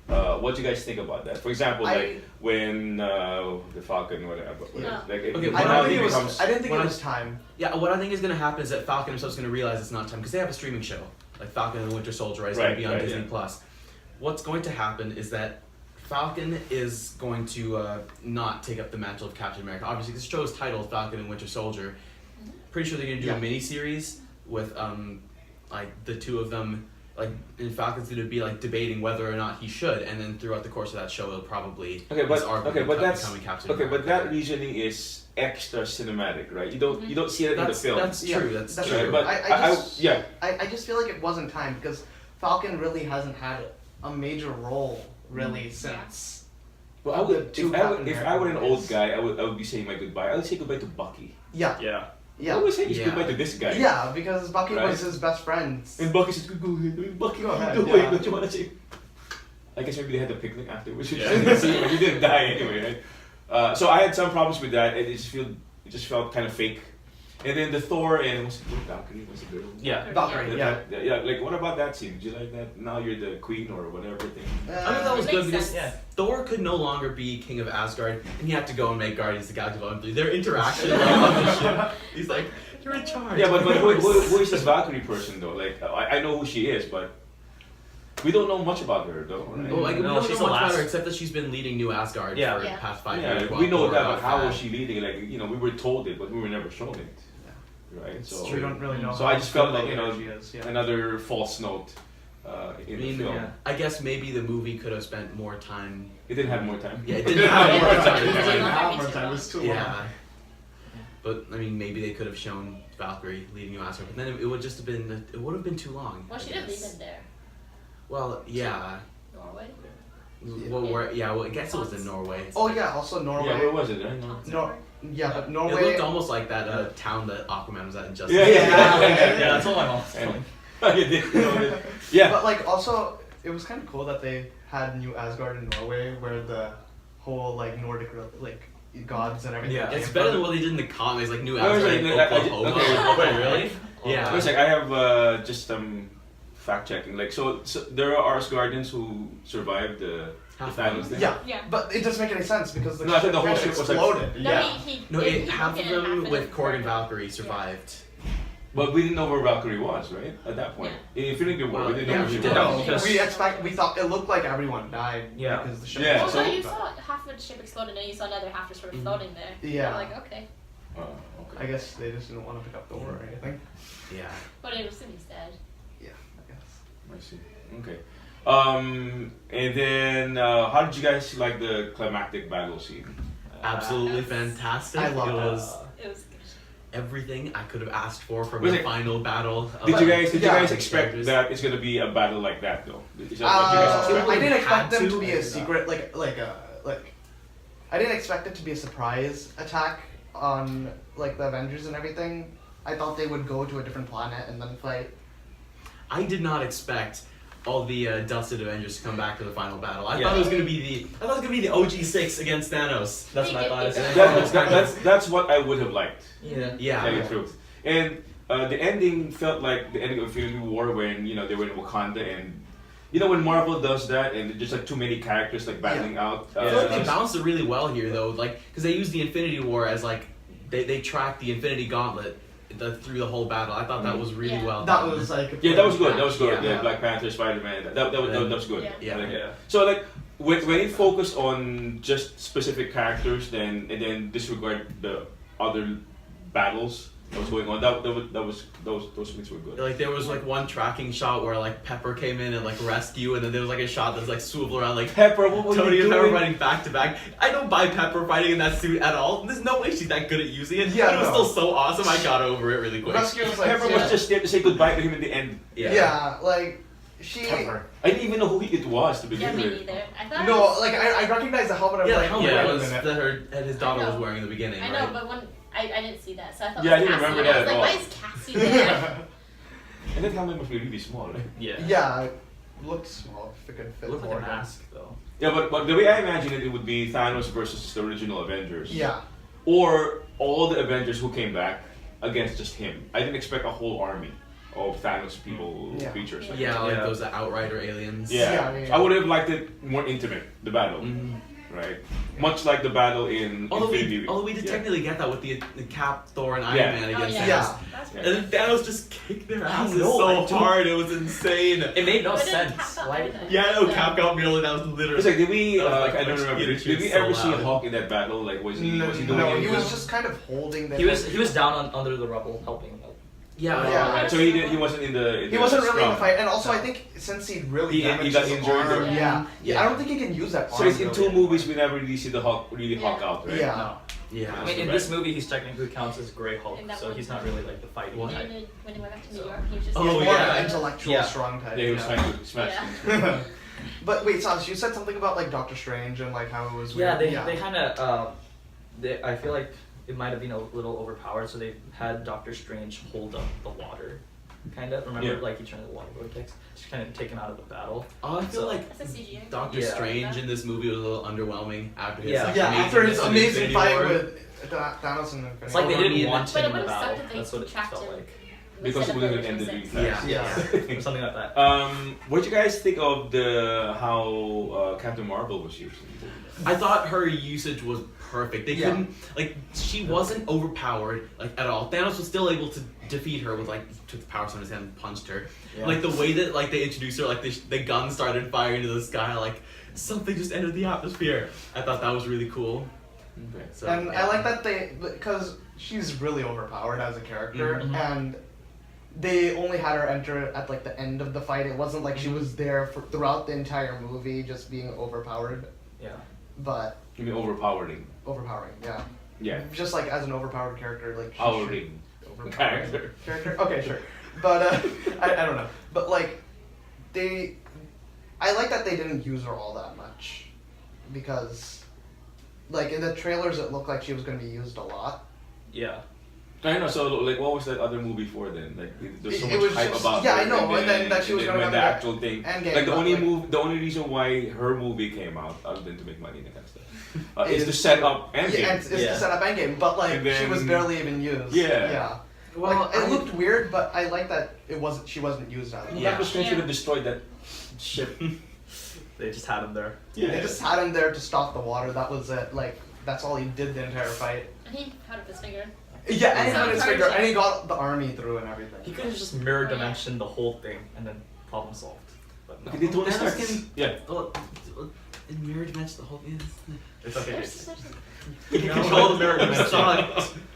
What do you guys think about that? For example, like when the Falcon, whatever. Yeah. Like, it, Okay, it but I now don't think it was. becomes. I didn't think when it I- was time. Yeah, what I think is going to happen is that Falcon himself is going to realize it's not time because they have a streaming show like Falcon and the Winter Soldier is going Right, to be on right, Disney yeah. Plus. What's going to happen is that Falcon is going to not take up the mantle of Captain America. Obviously, this show is titled Falcon and Winter Soldier. Pretty sure they're going to do Yeah. a mini series with like the two of them. Like, and Falcon's going to be like debating whether or not he should, and then throughout the course of that show, it'll probably Okay, but his arc will okay, but become- that's becoming Captain okay, but America. that reasoning is extra cinematic, right? You don't see it in the That's film. that's Yeah, true. That's that's true. Right, but I just- yeah. I just feel like it wasn't time because Falcon really hasn't had a major role really since. Well, I Of the would, two if I were an Captain old Americas. guy, I would be saying my goodbye. I would say goodbye to Bucky. Yeah. Yeah. I Yeah. would say Yeah. goodbye to this guy. Yeah, because Bucky Right. was his best friend. And Bucky says, go ahead. Bucky, Go ahead, go yeah. What you want to say? I guess maybe they had a picnic afterwards. Yeah. But he didn't die anyway, right? So I had some problems with that. It just felt kind of fake. And then the Thor and what's it called? Valkyrie was a girl. Yeah. Valkyrie, yeah. Yeah. Like, what about that scene? Did you like that? Now you're the queen or whatever thing. I mean, that was It good makes because sense. Thor could no longer be king of Asgard, and he had to go and make Guardians of the Galaxy Volume 3. Their interaction on the ship, he's like, you're in charge. Yeah, but who is this Valkyrie person though? Like, I know who she is, but we don't know much about her though. Right? Well, like, we No, don't she's know the much about last- her except that she's been leading New Asgard Yeah. for Yeah. the past 5 Yeah, years. we know while that, Thor but how got was fat. she leading? Like, we were told it, but we were never shown it. right? So we don't really know. So how I just felt good like, you know, she is. Yeah. another false note in the film. yeah. I guess maybe the movie could have spent more time. It didn't have more time. Yeah, it didn't have Yeah, more it time. didn't Didn't have have more time. It was too long. Yeah. But I mean, maybe they could have shown Valkyrie leaving Asgard, but then it would just have been too long. Well, she I didn't leave guess. it there. Well, yeah. Norway. Well, I guess it was in Norway. Oh yeah, also Norway. Yeah, where was it? I know. No, yeah, but It Norway. looked almost like that town that Aquaman was at in Justice. Yeah, League. yeah. Yeah, that's all my mom's And- telling. You did know that. Yeah. But like also, it was kind of cool that they had New Asgard in Norway, where the whole like Nordic like gods and everything. Yeah, came it's better from. than what they did in the comics, like New I was Asgard, like, like, Oklahoma. okay. Wait, really? Yeah. I was like, I have just fact checking. Like, so there are Asgardians who survived the Half Thanos of thing. Yeah, Yeah. but it doesn't make any sense because the No, I think the whole kinda ship was, like, exploded. No, yeah. he No, he half broke of it in half them and with then Korg and broke it. Valkyrie survived. But we didn't know where Valkyrie was, right? At that point. In Infinity War, we didn't know Yeah, where she we did. was. Because- We thought it looked like everyone died. Yeah. Because the ship Yeah, was Well, so- no, you saw half of the ship explode and then you saw another half just sort of floating there. Yeah. I'm like, okay. Oh, I okay. guess they just didn't want to pick up the war or anything. Yeah. But it was he's dead. Yeah, I guess. I see. Okay. And then how did you guys like the climactic battle scene? Absolutely That's- fantastic. I love it that. was It was good. everything I could have asked for from Was the it- final battle. of Did you guys Yeah. expect that it's gonna be a battle like that though? Is that what you guys I expected? didn't expect Had them to, to be a and, secret, like I didn't expect it to be a surprise attack on like the Avengers and everything. I thought they would go to a different planet and then fight. I did not expect all the dusted Avengers to come back to the final battle. I Yeah. thought it was gonna be the OG6 against Thanos. That's what I thought. as well. That's what I would have liked. Yeah. To Yeah. tell you the truth. And the ending felt like the ending of Infinity War when they were in Wakanda and when Marvel does that and just like too many characters like battling out. I feel like they just- balanced it really well here though, like because they used the Infinity War as like they tracked the Infinity Gauntlet through the whole battle. I thought that was really Yeah. well That done. was like Yeah, that was good. That was good. Yeah. The Black Panther, Spider-Man. That was good. Yeah. Yeah. Like, Yeah. So like when it focused on just specific characters, and then disregard the other battles that was going on, those things were good. Like there was like one tracking shot where like Pepper came in and like rescue, and then there was like a shot that's like swivel around like Pepper, what were Tony you and Pepper doing? fighting back to back. I don't buy Pepper fighting in that suit at all. There's no way she's that good at using it. Yeah, but it was no. still so awesome. I got over it really quick. Rescue was like Pepper yeah. was just there to say goodbye to him in the end. Yeah, like she. Pepper. I didn't even know who it was to Yeah, begin me with. neither. I thought it No, was, like I recognized the helmet. I was Yeah, like, the helmet wait a was minute. that his daughter I was know. wearing in the beginning, I right? know, but when I didn't see that, so I thought Yeah, I it was didn't Cassie. remember and that I at was all. like, why is Cassie there? And that helmet must be really small, right? Yeah. Yeah, it looked small. If it could It fit looked like more. a mask though. Yeah, but the way I imagine it would be Thanos versus the original Avengers. Yeah, Or all the Avengers who came back against just him. I didn't expect a whole army of Thanos people, Yeah. creatures. Like Yeah, that. like Yeah. those Outrider aliens. Yeah. Yeah. I would have liked it more intimate, the battle, Mhm. right? Much like the battle in Infinity. Although we did Yeah. technically get that with the Cap, Thor, and Iron Yeah. Man Oh, against yeah. Thanos. Yeah. That's Yeah. pretty And then Thanos just kicked their asses know, so I don't- hard, it was insane. It made no But then sense. Cap got Why? rid of it. Yeah, no, So- Cap got merely, that was literally. It's like, did we? That was like I don't remember. Peter Did we so ever see loud. Hulk in that battle? Like, was he doing no, he anything? was just kind of holding the. He was down under the rubble helping. Yeah, Yeah. So he wasn't in the. He wasn't really in the scrum. fight, and also I think since he really He damaged got his injured arm, or- yeah. Yeah. I don't think he can use that. So arm it's in really. two movies we never really see the Hulk Hulk out, right? Yeah. No. yeah. I mean, in this movie, he's technically counts as Grey Hulk, In that so one. he's not really like the fighting What? type. When he went back to New So- York, he was just. Oh, He's more yeah. of an intellectual, Yeah. strong type. Yeah, he was trying to smash. Yeah. But wait, Sahus, you said something about like Doctor Strange and like how it was. Yeah, weird. they kind of. I feel like it might have been a little overpowered, so they had Doctor Strange hold up the water, kind of. Remember, Yeah. like he turned the water vortex, just kind of take him out of the battle. Oh, I feel So- like That's a CGI. Doctor Yeah. Strange in this movie was a little underwhelming after his Yeah. like, Yeah, after his amazingness in amazing Infinity fight War. with Thanos and Infinity It's like they War. didn't want But him it in the would've battle. sucked if they That's what it trapped felt him. like, Because Instead it of wouldn't putting end him really sense. fast. Yeah. or something like that. What do you guys think of the how Captain Marvel was used? I thought her usage was perfect. They Yeah. couldn't like she wasn't overpowered like at all. Thanos was still able to defeat her with like took the power stone in his hand and punched her. Yeah. Like the way that like they introduced her, like the gun started firing into the sky, like something just entered the atmosphere. I thought that was really cool. Okay. So, And yeah. I like that because she's really overpowered as a character, Mhm. and they only had her enter at like the end of the fight. It wasn't like she was there throughout the entire movie, just being overpowered, Yeah. but You mean overpowering? overpowering, yeah. Yeah. Just like as an overpowered character, like she should- Powering overpowering character. Okay, sure, but I don't know, but like I like that they didn't use her all that much, because like in the trailers it looked like she was going to be used a lot. Yeah. I know. So like, what was that other movie for then? Like, there's so It much was hype just- about. yeah, her, I know, and then that she was and gonna when have the that actual thing. Endgame, Like the but, only like- the only reason why her movie came out, other than to make money and that kind of stuff, is to Is- set up Endgame. Yeah, it's Yeah. to set up Endgame, but like And she was then- barely even used. Yeah. Yeah. Well, Like it looked weird, but I like that she wasn't used as much. Yeah. Doctor Strange Yeah. could have destroyed that ship. They just had him there. They just had him there to stop the water. That was it. Like that's all he did the entire fight. And he cut up his finger. Yeah, and he So got his finger, encouraging. and he got the army through and He everything. could have just mirror Oh, yeah. dimension the whole thing and then problem solved. But no. Okay, Tony Thanos Stark. can- Yeah. In mirror dimension, the whole thing. It's okay. There's You can control the mirror dimension. Sorry.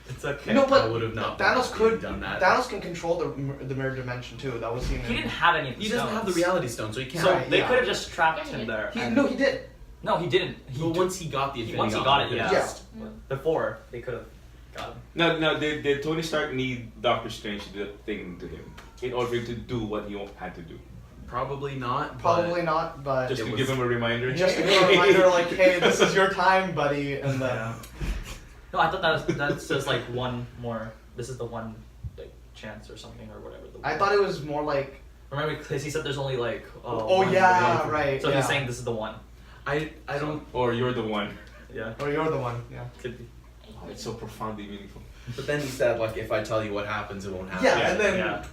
It's okay. No, but I would have not. Thanos could. done that. Thanos can control the mirror dimension too. That was seen. He didn't have any of the He doesn't have the stones. reality stone, so he can't. So Right, they yeah. could have just trapped Yeah, he him did. there. He and- no, he did. No, he didn't. Well, once he got the Infinity once he Gauntlet, got it, he yeah. just- Before they could have got him. Now, did Tony Stark need Doctor Strange to do that thing to him in order to do what he had to do? Probably not. Probably not, but Just It to was- give him a reminder. just to give a reminder, like, hey, this is your time, buddy, and then. Yeah. No, I thought that's just like one more. This is the one like chance or something or whatever. I thought it was more like. Remember, because he said there's only like. Oh one yeah, way. right. So yeah. he's saying this is the one. I don't. Or you're the one. Yeah. Oh, you're the one. Yeah. Could be. Oh, it's so profoundly meaningful. But then he said, like, if I tell you what happens, it won't happen. Yeah, Yeah, and then Yeah.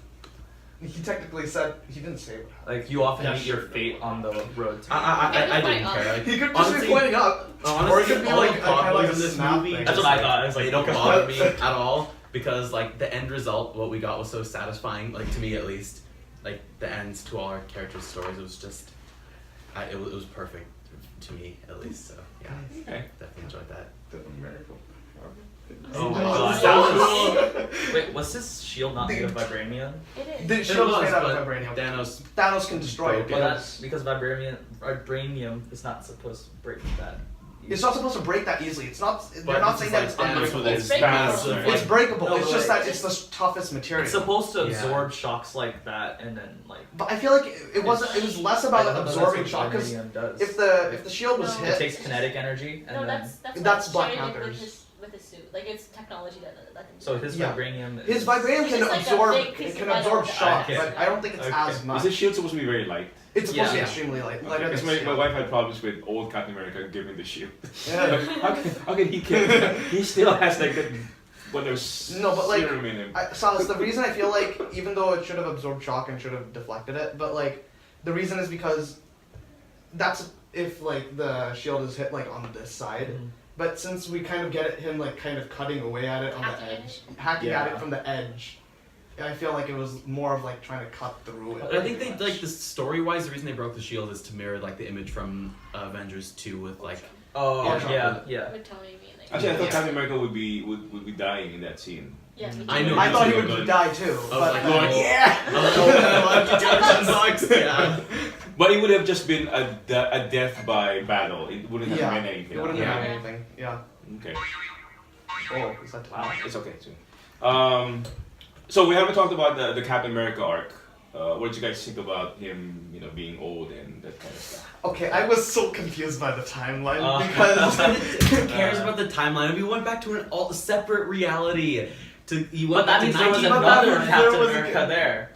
he technically said he didn't say what happened. Like you often Yeah, meet your sure. fate on the road. To I didn't care. Like, He could just honestly, be pointing up, honestly, or it could be all like the a plot kind of like a holes in this snap movie thing. That's just, what I thought. I was like, they don't okay. bother me at all because like the end result, what we got was so satisfying. Like to me at least, like the ends to all our characters' stories. It was just, it was perfect to me at least. So yeah, Okay. definitely enjoyed that. Oh my Oh, god. so- Wait, was his shield not made of vibranium? It is. The It shield is was, made out of but vibranium. Thanos. Thanos can destroy it. broke Well, but that's because vibranium is not supposed to break that. it's not supposed to break that easily. It's not. They're But not it's saying like that it's Thanos unbreakable. with his It's breakable. massive, It's It's like, breakable. No, it's but just like- that it's the toughest material. It's supposed to Yeah. absorb shocks like that, and then like. But I feel like it wasn't. It was less about I thought that's absorbing what shock because vibranium does. if the shield was No. It hit, takes kinetic energy, and No, then That's what Black Sherry did Panther's. with his suit. Like it's technology that can do so that. his Yeah. vibranium. his is- vibranium It's can just like a absorb. big piece It of can metal absorb that- shock, Okay. but I don't think it's Okay. as Is much. his shield supposed to be very light? It's supposed to be Yeah. extremely light. Like Because it's- my wife had problems with old Captain America giving the shield. Yeah. how can he kill? He still has like that. When there's No, but, like, serum in him. Sahus, the reason I feel like, even though it should have absorbed shock and should have deflected it, but like, the reason is because that's if like the shield is hit like on this side. Mhm. But since we kind of get at him like kind of cutting away at it on the Hacking at edge, hacking at Yeah. it from the edge, I feel like it was more of like trying to cut through it. But I think they like the story wise. The reason they broke the shield is to mirror like the image from Avengers 2 with like Oh Yeah. yeah. With Tony being like. Actually, I thought Yeah. Captain America would be dying in that scene. Yeah. me I too. know. I thought he Good. would die too. I was But like, Lord, yeah. But it would have just been a death by battle. It wouldn't have Yeah. meant anything. it wouldn't Yeah. have been anything. Yeah. Okay. Oh, is that Wow. It's okay too. So we haven't talked about the Captain America arc. What did you guys think about him, being old and that kind of stuff? Okay, I was so confused by the timeline Because because who cares about the timeline? We went back to an all separate reality. He But went that back means to there was 19 another there Captain was a- America there.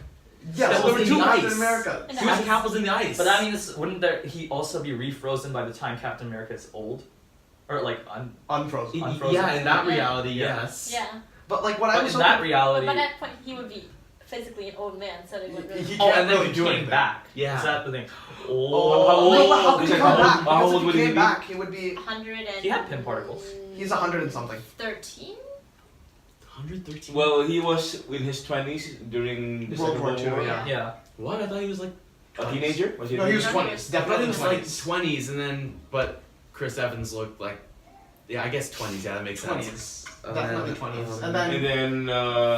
yeah, That so was there were in two the Captain ice. America. And He was ice. Cap was in the ice. But that means wouldn't he also be refrozen by the time Captain America is old, or like Unfrozen. unfrozen? Yeah, in that Yeah. reality, Yeah. yes. Yeah. But like what I But was in so that But reality, by that point, he would be physically an old man, so they wouldn't really. He oh, can't and then really he do came anything. back. Yeah. Is that the thing? Oh, How old- no, but how could he Like, come how back? old Because would if he he came be? back, he would be. 100 and. He had pin particles. He's 100 and something. 13. 113. Well, he was in his 20s during the World Second War World II, War. yeah. Yeah. What? I thought he was like. A teenager? Was he? No, he was No, 20s. he was- I thought Definitely he was like 20s. 20s, and then but Chris Evans looked like Yeah, I guess 20s. Yeah, that makes sense. 20s. And Definitely then, 20s. and And then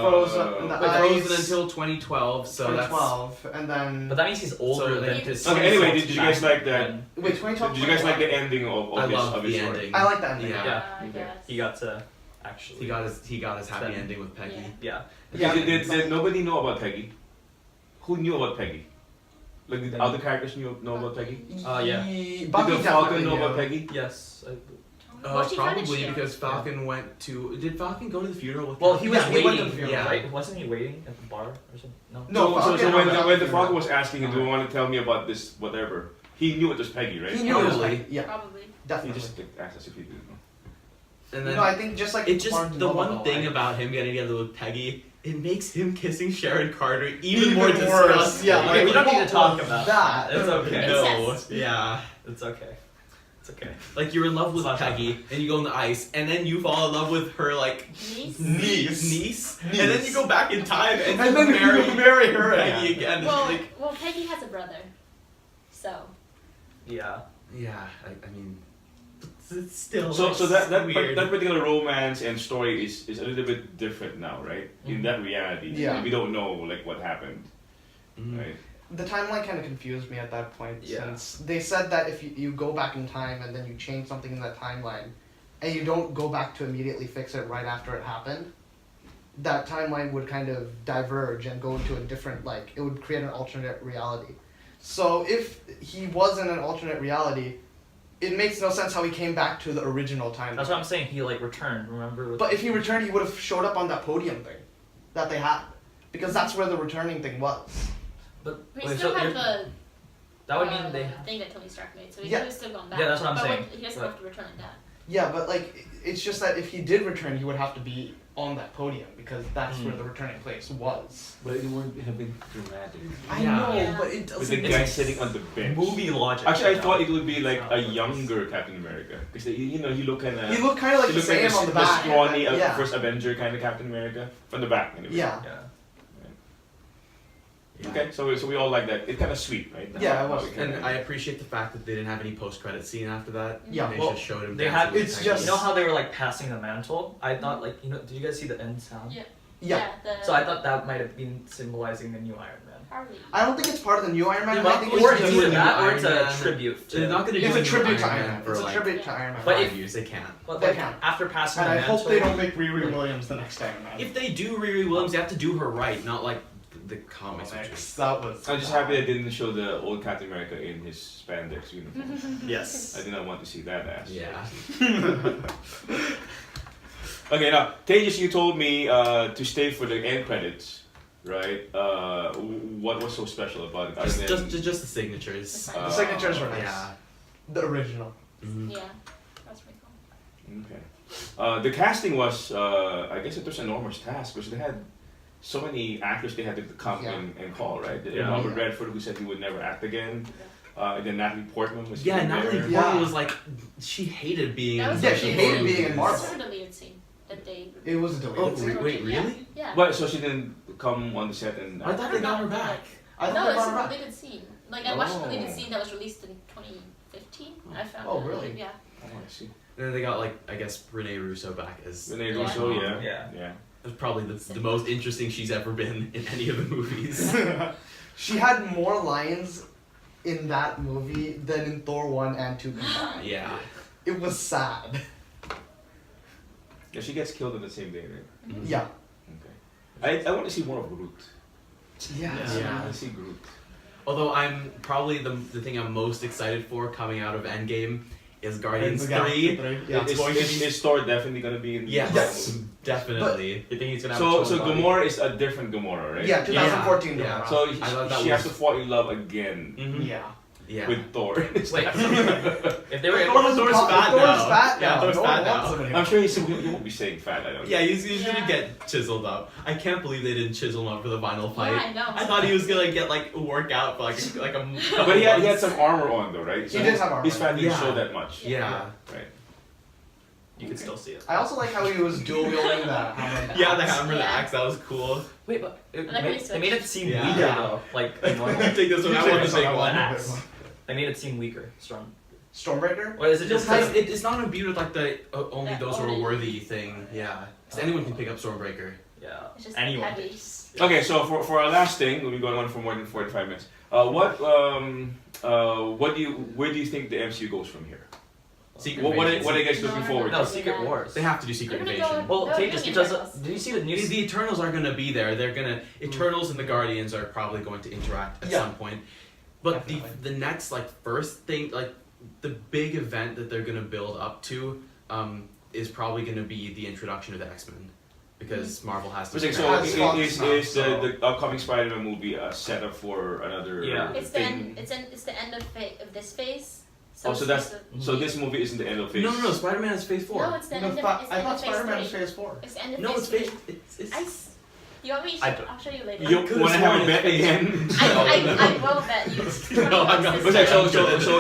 Frozen. in the But Frozen Ice, until 2012, so that's 2012, and then But that means he's older So than then- his. Okay, anyway, did you guys like that? And wait, 2012. Did you guys like the ending of I his love of his the story? ending. I like that ending. Yeah. I Okay. guess. he got to actually. He got his happy Then- ending with Peggy. Yeah. Yeah. Yeah. Did nobody know about Peggy? Who knew about Peggy? Like did other characters know about Peggy? Yeah. Did Bucky the Falcon definitely know knew. about Peggy? Yes. Well, she kinda Probably shared. because Falcon went to. Did Falcon go to the funeral with? Well, Peggy? he was Yeah, he went to waiting. the funeral, yeah. Right? Wasn't he waiting at the bar or something? No. No, so Falcon when, had when the that Falcon funeral. was asking him, do you want to tell me about this whatever? He knew it was Peggy, right? He knew it was Probably. like, yeah, Probably. He definitely. just asked us if he didn't know. And You then know, I think just like it just wanted to the know one about thing life. about him getting together with Peggy, it makes him kissing Sharon Carter even more worse. disgusting. Yeah, Okay, we don't need to what talk was about that. It's okay. No, Incest. yeah. It's okay. It's okay. Like you're in love with Slash Peggy, and you go on the ice, and then you fall in love with her like Niece? niece, and then you go back in time and, And then marry you marry her Peggy again. again. Well, It's like, well, Peggy has a brother, so. Yeah. yeah, I mean, it's still So it's that weird. that particular romance and story is a little bit different now, right? In Mhm. that reality, Yeah. we don't know like what happened, Mhm. right? The timeline kind of confused me at that point, Yeah. since they said that if you go back in time and then you change something in that timeline, and you don't go back to immediately fix it right after it happened, that timeline would kind of diverge and go into a different, like, it would create an alternate reality. So if he was in an alternate reality, it makes no sense how he came back to the original timeline. That's what I'm saying. He like returned. Remember? With But if he returned, he would have showed up on that podium thing that they had, because that's where the returning thing was. But But he wait, still so had you're- the that would mean they. thing that Tony Stark made, so he Yeah. could have still gone back. Yeah, that's what I'm but saying. He doesn't But- have to return like that. Yeah, but like it's just that if he did return, he would have to be on that podium because that's Mm. where the returning place was. But it would have been dramatic. I Yeah. know, Yeah. but it With the doesn't. guy sitting on the bench. Movie logic. Actually, I now. thought it would be like That's a how it works. younger Captain America because he looked kind of. He looked kind of like He the looked like same on the the back. scrawny yeah. first Avenger kind of Captain America from the back. Anyway. Yeah. Yeah. Yeah. Okay, so we all like that. It's kind of sweet, right? Yeah, it How was. we kinda- And I appreciate the fact that they didn't have any post-credit scene after that. Yeah, They well, just showed him. they dancing had- with it's Peggy. just- You know how they were like passing the mantle? I thought like did you guys see the end sound? Yeah. Yeah. the, So I thought that might have been symbolizing the new Iron Man. Probably. I don't think it's part of the new Iron Man. They I might think be it's Or doing just do either it that or Iron it's a Man. tribute. They're not gonna do it's a new tribute to Iron Iron Man Man. for It's a like tribute to Iron Man. But 5 if- years. They can't. But They like can. after passing And the I mantle, hope they don't make Riri Williams the next Iron Man. If they do Riri Williams, they have to do her right, not like the comics. Which is, That was. I'm just happy they didn't show the old Captain America in his spandex uniform. Yes. I did not want to see that ass. yeah. Okay, now Tejas, you told me to stay for the end credits, right? What was so special about it? Other than- Just the signatures. The The signatures were nice. Yeah. The original. Mhm. Yeah. That's pretty cool. Okay. The casting was, I guess it was an enormous task because they had so many actors they had to come Yeah. and call, right? Yeah. Robert Redford, who said he would never act again. And then Natalie Portman was Yeah, even Natalie there. Portman Yeah. was like, she hated being That in. was Yeah, a she deleted hated scene. being in Marvel. It was a deleted scene that they. It was a Oh, deleted scene. wait, Yeah. really? Yeah. But so she didn't come on the set and. I thought they got her back. I thought No, they it's brought her a back. deleted scene. Like I watched a Oh. deleted scene that was released in 2015. I found. Oh, it. really? Yeah. Oh, I see. And then they got like, I guess Renee Russo back as. Renee Yeah. Russo, yeah. Yeah. Yeah. That's probably the most interesting she's ever been in any of the movies. She had more lines in that movie than in Thor 1 and 2 combined. Yeah. It was sad. Yeah, she gets killed on the same day, right? Mhm. Yeah. Okay. I want to see more of Groot. Yeah. Yeah. I want to see Groot. Although I'm probably the thing I'm most excited for coming out of Endgame is Guardians Yeah. 3. Yeah. It's going to be- Is Thor definitely gonna be in? Yes, Yes. definitely. You think he's gonna have So a so total body? Gamora is a different Gamora, right? Yeah, 2014 Yeah. Gamora. So I thought that she has was- to fall in love again Mhm. Yeah. Yeah. with Thor. Wait. if they were Wait, able Thor's to, fat Thor's now. fat Yeah, now. Thor's No fat one now. wants him anymore. I'm sure he won't be saying fat. I don't. Yeah, he's gonna Yeah. get chiseled up. I can't believe they didn't chisel him up for the final fight. Yeah, I know. I thought he was gonna get like work out for like a But he had some armor on though, right? He did have armor. His fat didn't Yeah. show that much. Yeah. Right. you can still see it. I also like how he was dual wielding the hammer. and Yeah, the axe. hammer, the Yeah. axe, that was cool. Wait, but it And I made, really they made it seem Yeah. weaker Yeah. though. Like the normal. Take this one, I want the big one. They made it seem weaker, strong. Stormbreaker. What is it? Just Just It's not imbued with like the only Yeah, those who are only- worthy thing. Yeah, because anyone can pick up Stormbreaker. yeah. It's just Anyone. heavy. Okay, so for our last thing, we've been going on for more than 45 minutes. Where do you think the MCU goes from here? Secret What are Invasion. you guys looking forward No, to? Secret Wars. They have to do Secret They're gonna Invasion. go- Well, They're Tejas, doing because Eternals. did you see the news? The Eternals are gonna be there. They're gonna Eternals and the Guardians are probably going to interact at Yeah. some point. But Definitely. the next first thing the big event that they're gonna build up to is probably gonna be the introduction of the X-Men because Marvel has to. So Has Fox is now, the upcoming Spider-Man movie a setup for another Yeah. It's the thing? end. It's the end of this phase. Oh, so that's- it's So this movie isn't the end of phase. No, Spider-Man is Phase 4. no, it's the No, end of. I It's the end thought of Spider-Man was phase 3. Phase 4. It's the end of No, phase it's 3. Phase. You want me to? I don't- I'll show you later. You want to have a bet again? I will bet you. No, I'm not- But like, so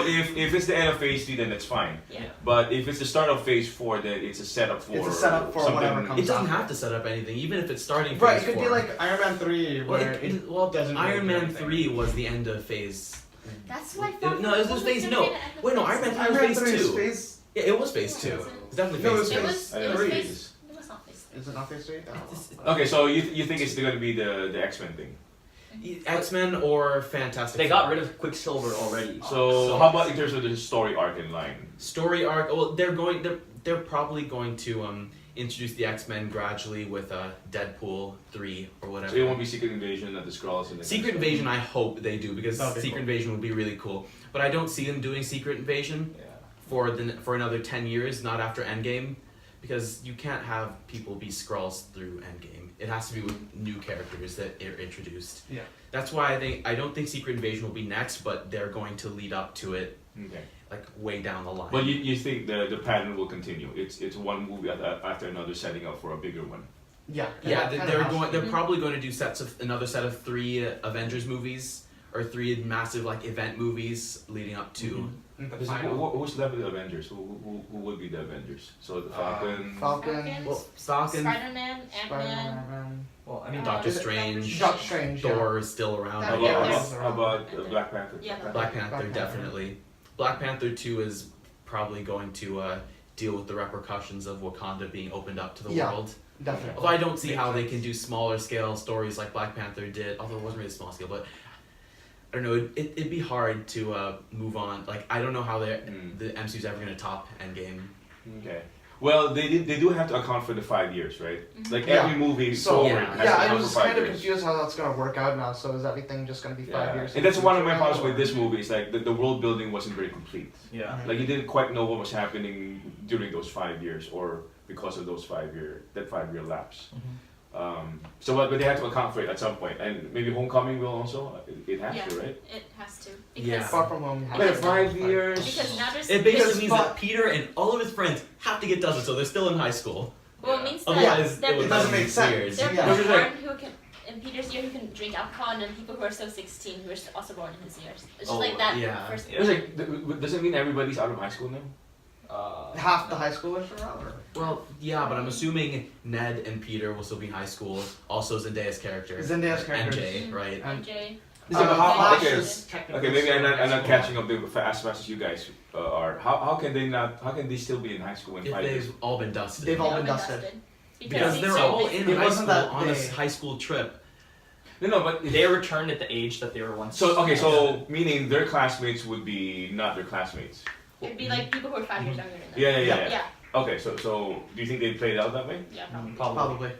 if it's the end of phase 3, then that's fine. Yeah. But if it's the start of phase 4, then it's a setup for It's a setup for something. whatever comes It doesn't after. have to set up anything, even if it's starting. Right, Phase it could 4. be like Iron Man 3, Well, where it doesn't Iron really do Man anything. 3 was the end of Phase. That's why. No, it was phase. No, wait, no, Iron Man 3 Iron was Man Phase 3 is 2. Phase... Yeah, it was Phase 2. No, it It's definitely No, it Phase was 2. It phase- was. I It was agree. phase. It was not phase. Is it not Phase 3? Okay, so you think it's going to be the X-Men thing? X-Men or Fantastic They Four. got rid of Quicksilver already. So how about in terms of the story arc in line? Story arc. Well, they're probably going to introduce the X-Men gradually with Deadpool 3 or whatever. So it won't be Secret Invasion, not the Skrulls and the Secret Invasion, I hope they do because That'd be Secret cool. Invasion would be really cool. But I don't see them doing Secret Invasion Yeah. for another 10 years, not after Endgame, because you can't have people be Skrulls through Endgame. It has to be with new characters that are introduced. Yeah. That's why I don't think Secret Invasion will be next, but they're going to lead up to it Okay. like way down the line. But you think the pattern will continue? It's one movie after another setting up for a bigger one. Yeah. Yeah, it kinda they're has going. to. They're probably going to do another set of 3 Avengers movies or 3 massive event movies leading up to. Mm, the Who's final. left with the Avengers? Who would be the Avengers? So the Falcon. Falcon. Well, Falcon, Spider-Man, Ant-Man. Spider-Man. Well, I mean, Doctor Is it- Strange, Doctor Strange. yeah. Thor is still around. That- How Yeah, about, there's- how about Black Panther? Yeah. Black Panther, Black Panther. definitely. Black Panther 2 is probably going to deal with the repercussions of Wakanda being opened up to the Yeah. world. Definitely. Although I don't see Makes how they sense. can do smaller scale stories like Black Panther did, although it wasn't really small scale, but I don't know, it'd be hard to move on. Like, I don't know how the MCU's ever going to top Endgame. Okay. Well, they do have to account for the 5 years, right? Mhm. Like Yeah. every movie So, forward yeah. has to Yeah, I account was for 5 kind of years. confused how that's going to work out now. So is everything just going to be 5 Yeah. years? And that's one of my now, problems with or- this movie. Is like the world building wasn't very complete. yeah. Like you didn't quite know what was happening during those 5 years, or because of those 5-year lapse. But they had to account for it at some point, and maybe Homecoming will also. It has Yeah. to, right? It has to. Yeah. Because, Far from home. Wait, 5 years. because now there's. It basically Because means that Peter and all of his friends have to get dusted, so they're still in high school. Well, it means that Otherwise, there, it would It doesn't be make sense. weird. there are Yeah. people Because born like- who can. In Peter's year, who can drink alcohol, and then people who are still 16 who are also born in his years. It's just Oh, like that. yeah. First, It's like, does it mean everybody's out of high school now? Half the high schoolers are out. Or? Well, yeah, but I'm assuming Ned and Peter will still be in high school. Also Zendaya's character. Zendaya's character. MJ, right? MJ. Flash okay. is technically Okay, maybe I'm still not, in I'm high not school. catching up as fast as you guys are. How can they not? How can they still be in high school in If 5 years? they've all been dusted. They've all Yeah, been been dusted. because he's they're so all busy. in It high wasn't school that on a they- high school trip. No, but They returned at the age that they were once. so okay, so meaning their classmates would be not their classmates. It'd be like people who are 5 years younger than them. Yeah. Yeah. Okay, so do you think they played out that way? Yeah, probably. Probably.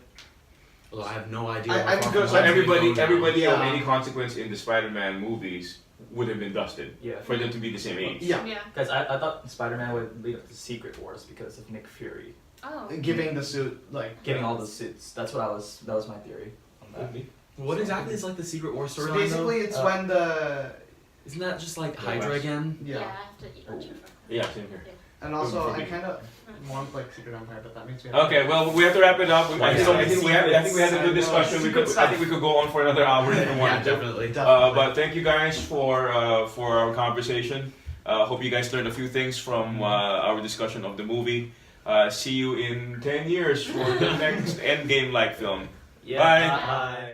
Although I have no idea. I- how I'm far good. from So home they everybody go now. of Yeah. any consequence in the Spider-Man movies would have been dusted Yeah. for them to be the same age. Yeah. Yeah. Because I thought Spider-Man would lead up to Secret Wars because of Nick Fury Oh. Giving the suit like getting all the suits. That was my theory on that. Could be. What exactly is like the Secret War So storyline? basically, it's when the though? Isn't that just like Hydra West. again? Yeah. yeah, I have to eat lunch before. Yeah, same here. and also For I me. kind of want like Secret Empire, but that means we have Okay, well we have to wrap it up. Why I think, so I many think we had a good secrets? discussion. I think we could go on for another hour if we Yeah, wanted to. definitely. But thank you guys for our conversation. Hope you guys learned a few things from our discussion of the movie. See you in 10 years for the next Endgame-like film. Yeah. Bye. Bye.